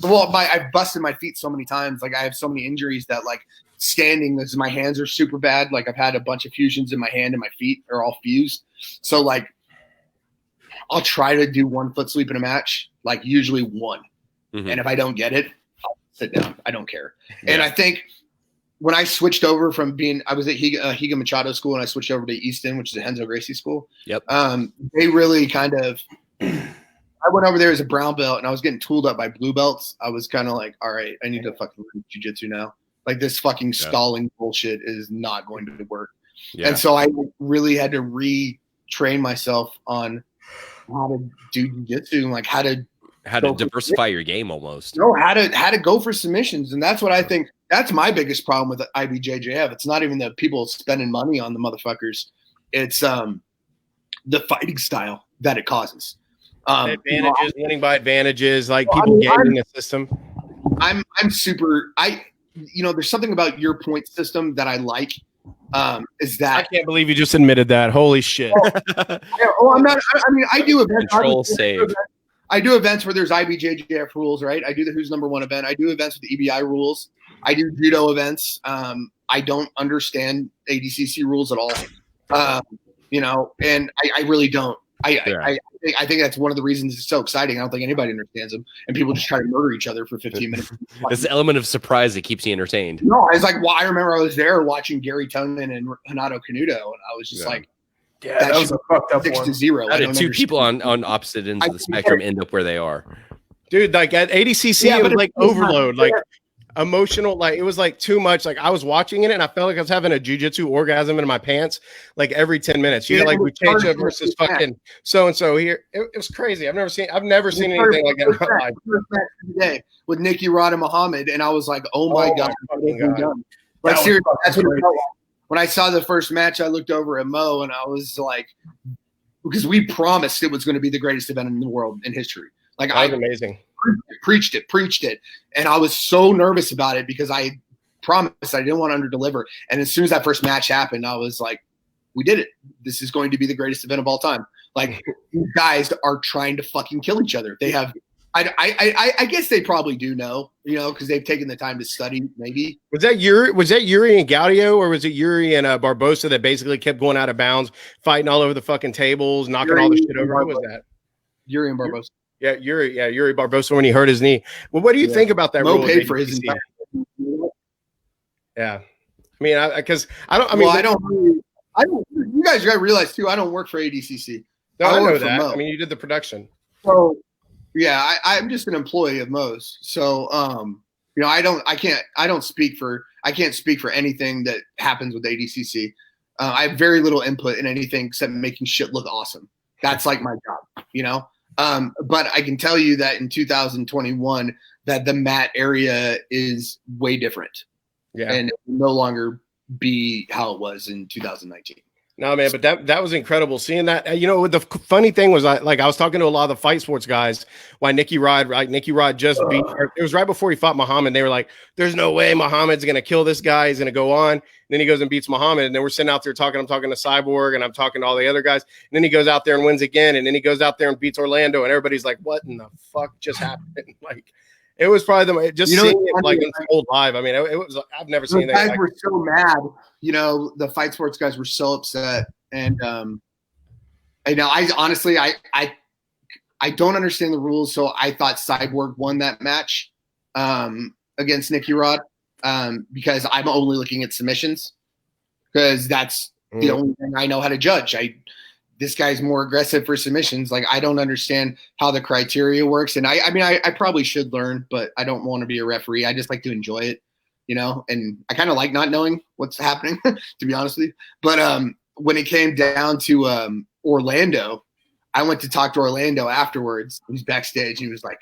S2: Well, I've busted my feet so many times. Like I have so many injuries that like standing, my hands are super bad. Like I've had a bunch of fusions in my hand and my feet are all fused. So like I'll try to do 1 foot sweep in a match, like usually one. Mm-hmm. And if I don't get it, I'll sit down. I don't care. Yeah. And I think when I switched over from I was at Higa Machado school and I switched over to Easton, which is a Henzo Gracie school.
S1: Yep.
S2: They really kind of I went over there as a brown belt and I was getting tooled up by blue belts. I was kind of like, all right, I need to fucking learn jiu-jitsu now. Like this fucking stalling bullshit is not going to work. Yeah. And so I really had to retrain myself on how to do jiu-jitsu and like how to
S1: diversify your game almost.
S2: No, how to go for submissions. And that's what I think that's my biggest problem with IBJJF. It's not even the people spending money on the motherfuckers. It's the fighting style that it causes.
S3: Advantages, winning by advantages, like people gaming the system.
S2: I'm super. There's something about your point system that I like. Is that
S3: I can't believe you just admitted that? Holy shit!
S2: I'm not. I mean, I do events.
S1: Control save.
S2: I do events where there's IBJJF rules, right? I do the Who's Number One event. I do events with the EBI rules. I do judo events. I don't understand ADCC rules at all. And I really don't. I think that's one of the reasons it's so exciting. I don't think anybody understands them, and people just try to murder each other for 15 minutes.
S1: It's the element of surprise that keeps you entertained.
S2: No, it's like, I remember I was there watching Gary Tonin and Hanato Canuto, and I was just like,
S4: that was a fucked up
S2: 6-0.
S1: How did two people on opposite ends of the spectrum end up where they are?
S3: Dude, like at ADCC, it was like overload, like emotional, like it was like too much. Like I was watching it and I felt like I was having a jiu-jitsu orgasm in my pants like every 10 minutes. You know, like Luchacha versus fucking so-and-so here. It was crazy. I've never seen anything like that in my life.
S2: Today with Nicky Rod and Muhammad, and I was like, oh my God. Like seriously, that's what it felt like. When I saw the first match, I looked over at Mo and I was like, because we promised it was going to be the greatest event in the world in history. Like
S3: that was amazing.
S2: Preached it. And I was so nervous about it because I promised I didn't want to underdeliver. And as soon as that first match happened, I was like, we did it. This is going to be the greatest event of all time. Like these guys are trying to fucking kill each other. They have, I guess they probably do know, because they've taken the time to study. Maybe
S3: was that Yuri and Gaudio, or was it Yuri and Barbosa that basically kept going out of bounds, fighting all over the fucking tables, knocking all the shit over? Who was that?
S2: Yuri and Barbosa.
S3: Yeah, Yuri Barbosa when he hurt his knee. Well, what do you think about that?
S2: Mo paid for his entire.
S3: Yeah, I mean,
S2: You guys got to realize too. I don't work for ADCC.
S3: No, I know that. I mean, you did the production.
S2: So yeah, I'm just an employee of Mo's. So I can't speak for anything that happens with ADCC. I have very little input in anything except making shit look awesome. That's like my job, But I can tell you that in 2021, that the mat area is way different. Yeah, and it will no longer be how it was in 2019.
S3: No, man, but that was incredible seeing that. The funny thing was, I was talking to a lot of the fight sports guys. Why Nicky Rod just beat. It was right before he fought Muhammad. They were like, "There's no way Muhammad's going to kill this guy. He's going to go on." And then he goes and beats Muhammad. And then we're sitting out there talking. I'm talking to Cyborg and I'm talking to all the other guys. And then he goes out there and wins again. And then he goes out there and beats Orlando. And everybody's like, "What in the fuck just happened?" Like, it was probably seeing it like in old live. I mean, it was. I've never seen that.
S2: Guys were so mad. The fight sports guys were so upset, and I honestly, I don't understand the rules, so I thought Cyborg won that match against Nicky Rod because I'm only looking at submissions because that's the only thing I know how to judge. This guy's more aggressive for submissions. Like, I don't understand how the criteria works. And I probably should learn, but I don't want to be a referee. I just like to enjoy it, and I kind of like not knowing what's happening, to be honest with you. But when it came down to Orlando, I went to talk to Orlando afterwards. He was backstage. He was like,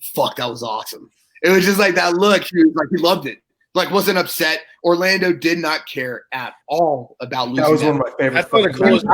S2: fuck, that was awesome. It was just like that look. He was like, he loved it. Like, wasn't upset. Orlando did not care at all about losing.
S4: That was one of my favorite.
S3: That's one of the coolest.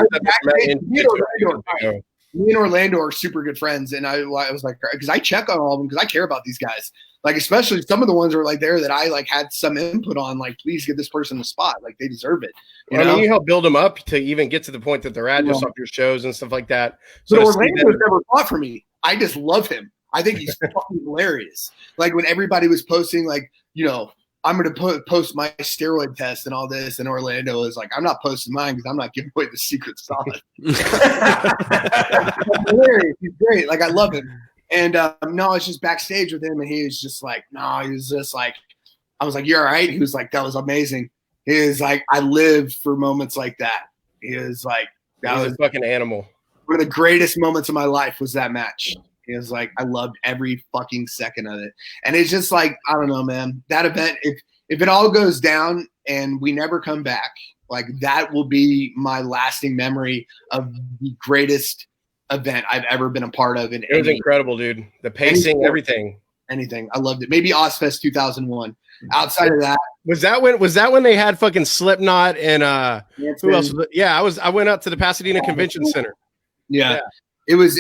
S2: Me and Orlando are super good friends, and I was like, because I check on all of them because I care about these guys. Like, especially some of the ones that were like there that I like had some input on. Like, please give this person a spot. Like, they deserve it.
S3: I mean, you help build them up to even get to the point that they're at, just off your shows and stuff like that.
S2: So Orlando's never fought for me. I just love him. I think he's fucking hilarious. Like when everybody was posting, like, I'm going to post my steroid test and all this, and Orlando is like, I'm not posting mine because I'm not giving away the secret sauce. Hilarious. He's great. Like, I love him. And no, it's just backstage with him, and he was just like, no, he was just like, I was like, you're all right. He was like, that was amazing. He was like, I live for moments like that. He was like, that was
S3: a fucking animal.
S2: One of the greatest moments of my life was that match. He was like, I loved every fucking second of it. And it's just like, I don't know, man, that event, if it all goes down and we never come back, like that will be my lasting memory of the greatest event I've ever been a part of.
S3: It was incredible, dude. The pacing, everything.
S2: Anything. I loved it. Maybe Ozfest 2001. Outside of that.
S3: Was that when they had fucking Slipknot and who else was it? Yeah, I went up to the Pasadena Convention Center.
S2: Yeah. It was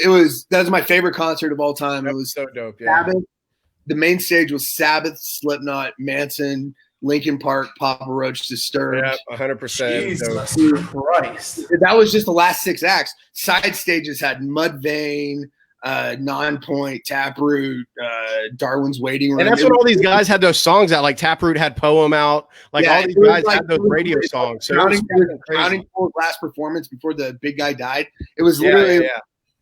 S2: that was my favorite concert of all time. It was
S3: so dope. Yeah.
S2: Sabbath. The main stage was Sabbath, Slipknot, Manson, Linkin Park, Papa Roach, Disturbed.
S3: Yeah, 100%.
S4: Jesus Christ.
S2: That was just the last 6 acts. Side stages had Mudvayne, Non-Point, Taproot, Darwin's Waiting Room.
S3: And that's when all these guys had those songs out. Like Taproot had Poem out. Like all these guys had those radio songs. So
S2: Drowning Pool's last performance before the big guy died. It was literally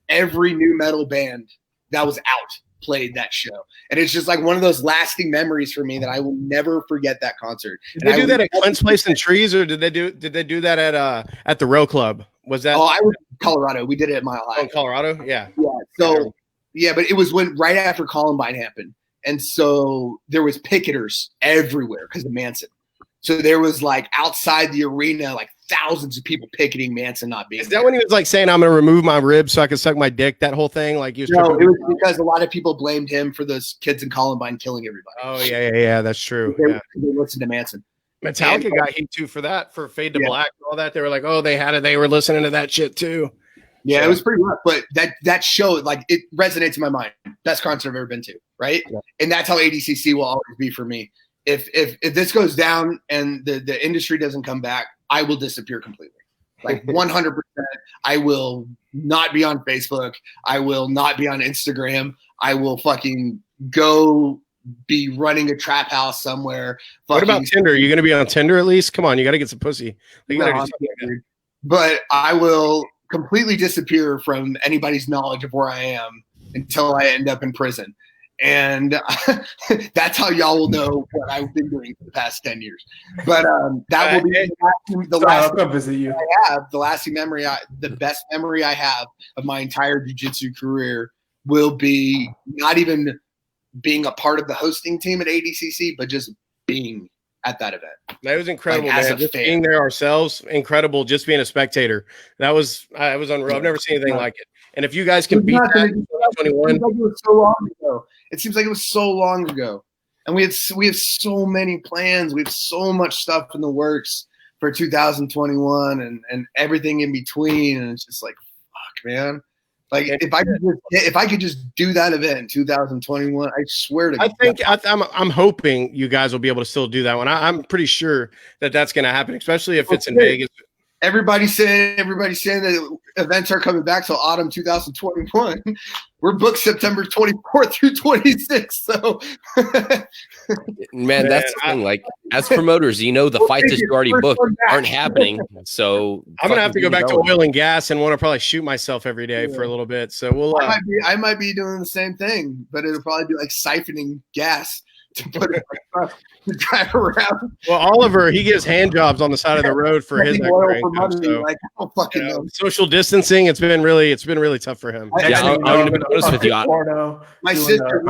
S2: every new metal band that was out played that show, and it's just like one of those lasting memories for me that I will never forget that concert.
S3: Did they do that at Clint's Place in Trees, or did they do that at the Row Club? Was that?
S2: Oh, I was in Colorado. We did it at Mile High.
S3: Oh, in Colorado, yeah.
S2: So but it was right after Columbine happened, and so there was picketers everywhere because of Manson. So there was like outside the arena, like thousands of people picketing Manson not being.
S3: Is that when he was like saying, "I'm going to remove my ribs so I can suck my dick"? That whole thing, like,
S2: it was because a lot of people blamed him for those kids in Columbine killing everybody.
S3: Oh yeah, that's true.
S2: They listened to Manson.
S3: Metallica got heat too for that, for Fade to Black and all that. They were like, oh, they were listening to that shit too.
S2: Yeah, so. It was pretty rough, but that show, like, it resonates in my mind. Best concert I've ever been to, right? Yeah. And that's how ADCC will always be for me. If this goes down and the industry doesn't come back, I will disappear completely. Like 100%. I will not be on Facebook. I will not be on Instagram. I will fucking go be running a trap house somewhere.
S3: What about Tinder? Are you going to be on Tinder at least? Come on, you got to get some pussy.
S2: But I will completely disappear from anybody's knowledge of where I am until I end up in prison. And that's how y'all will know what I've been doing for the past 10 years. But that will be the lasting memory. The best memory I have of my entire jiu-jitsu career will be not even being a part of the hosting team at ADCC, but just being at that event.
S3: That was incredible, like, man. Just being there ourselves, incredible. Just being a spectator, that was unreal. I've never seen anything like it. And if you guys can beat that in 2021,
S2: it seems like it was so long ago, and we have so many plans. We have so much stuff in the works for 2021 and everything in between. And it's just like, fuck, man. Like if I could just do that event in 2021, I swear to God.
S3: I'm hoping you guys will be able to still do that one. I'm pretty sure that's going to happen, especially if it's in Vegas.
S2: Everybody's saying that events are coming back till autumn 2021. We're booked September 24th through 26th. So,
S1: man, that's the thing. Like, as promoters, the fights that you already booked aren't happening. So
S3: I'm gonna have to go back to oil and gas and want to probably shoot myself every day for a little bit. So we'll.
S2: I might be doing the same thing, but it'll probably be like siphoning gas to put it to drive around.
S3: Well, Oliver, he gives hand jobs on the side of the road for his extra income. So,
S2: like, I don't fucking know.
S3: Social distancing, it's been really tough for him.
S1: I'm going to be honest with you.
S2: My sister.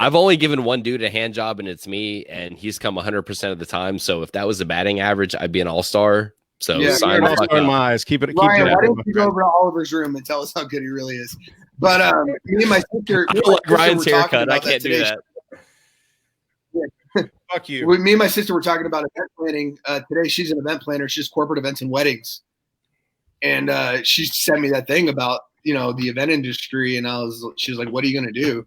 S1: I've only given one dude a hand job, and it's me, and he's come 100% of the time. So if that was the batting average, I'd be an all-star. So
S3: sign the fuck up. In my eyes. Keep it.
S2: Ryan, why don't you go over to Oliver's room and tell us how good he really is? But me and my sister,
S1: I like Ryan's haircut. I can't do that.
S2: Yeah,
S3: Fuck you.
S2: Me and my sister were talking about event planning today. She's an event planner. She's corporate events and weddings. And she sent me that thing about, the event industry. And she was like, what are you going to do?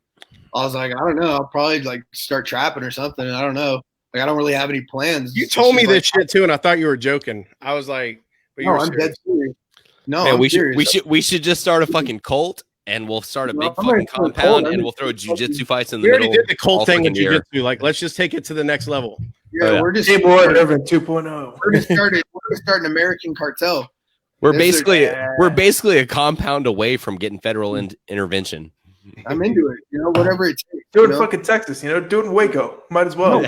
S2: I was like, I don't know. I'll probably like start trapping or something. I don't know. Like, I don't really have any plans.
S3: You told me this shit too. And I thought you were joking. I was like, but
S2: no, I'm dead serious. No,
S1: man,
S2: I'm serious.
S1: we should just start a fucking cult. And we'll start a big fucking compound, and we'll throw jiu-jitsu fights in the middle.
S3: We already did the cult thing in jiu-jitsu. Like, let's just take it to the next level.
S2: Yeah, we're just
S4: Irvin 2.0.
S2: We're gonna start an American cartel.
S1: We're basically a compound away from getting federal intervention.
S2: I'm into it. Whatever it takes.
S4: Do it in fucking Texas. Do it in Waco. Might as well.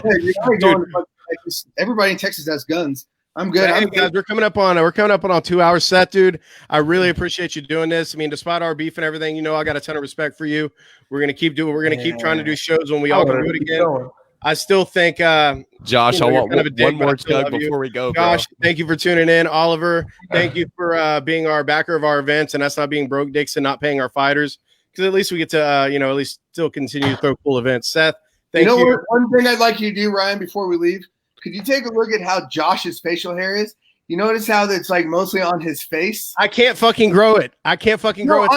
S2: Everybody in Texas has guns. I'm good.
S3: Hey, guys, we're coming up on 2 hours, Seth, dude. I really appreciate you doing this. I mean, despite our beef and everything, I got a ton of respect for you. We're gonna keep trying to do shows when we all can do it again. I still think,
S1: Josh, I want one more chug before we go.
S3: Josh, thank you for tuning in. Oliver, thank you for being our backer of our events and us not being broke dicks and not paying our fighters, because at least we get to at least still continue to throw cool events. Seth, thank you.
S2: One thing I'd like you to do, Ryan, before we leave. Could you take a look at how Josh's facial hair is? You notice how it's like mostly on his face?
S3: I can't fucking grow it. Grow its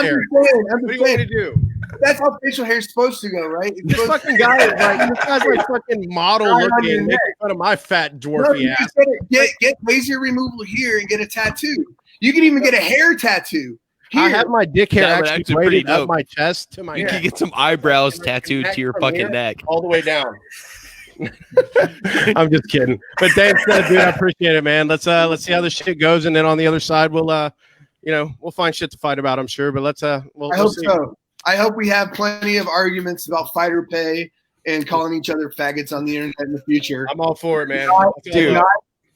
S3: hair. What do you want me to do?
S2: That's how facial hair is supposed to go, right?
S3: This fucking guy is like fucking model looking, making fun of my fat dwarfy ass.
S2: Get laser removal here and get a tattoo. You can even get a hair tattoo.
S3: Here. I have my dick hair actually braided up my chest to my
S1: neck. You can get some eyebrows tattooed to your fucking neck.
S3: All the way down. I'm just kidding, but thanks, dude. I appreciate it, man. Let's see how this shit goes, and then on the other side, we'll find shit to fight about. I'm sure, but
S2: I hope so. I hope we have plenty of arguments about fighter pay and calling each other faggots on the internet in the future.
S3: I'm all for it, man.
S2: Dude,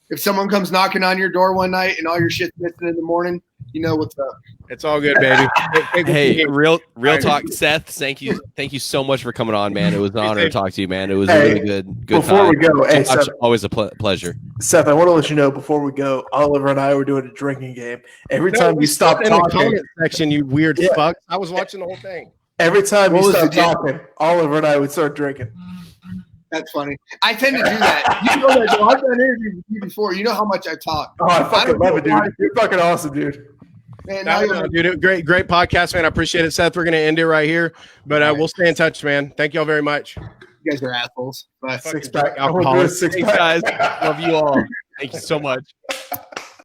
S2: if someone comes knocking on your door one night and all your shit's missing in the morning, you know what's up.
S3: It's all good, baby.
S1: Hey, real talk, Seth. Thank you so much for coming on, man. It was an honor to talk to you, man. It was a really good
S4: before
S1: time.
S4: We go, hey, Seth,
S1: always a pleasure.
S4: Seth, I want to let you know before we go, Oliver and I were doing a drinking game. Every time you stop talking,
S3: in the comment section, you weird fuck. I was watching the whole thing.
S4: Every time you stop talking, Oliver and I would start drinking.
S2: That's funny. I tend to do that. You know that. I've done interviews with you before. You know how much I talk.
S4: Oh, I fucking love it, dude. You're fucking awesome, dude.
S3: Man, dude, great podcast, man. I appreciate it, Seth. We're gonna end it right here, but we'll stay in touch, man. Thank you all very much.
S2: You guys are assholes. Bye.
S4: Six pack.
S3: Alcoholics.
S4: Six pack.
S1: Thanks, guys. Love you all. Thank you so much.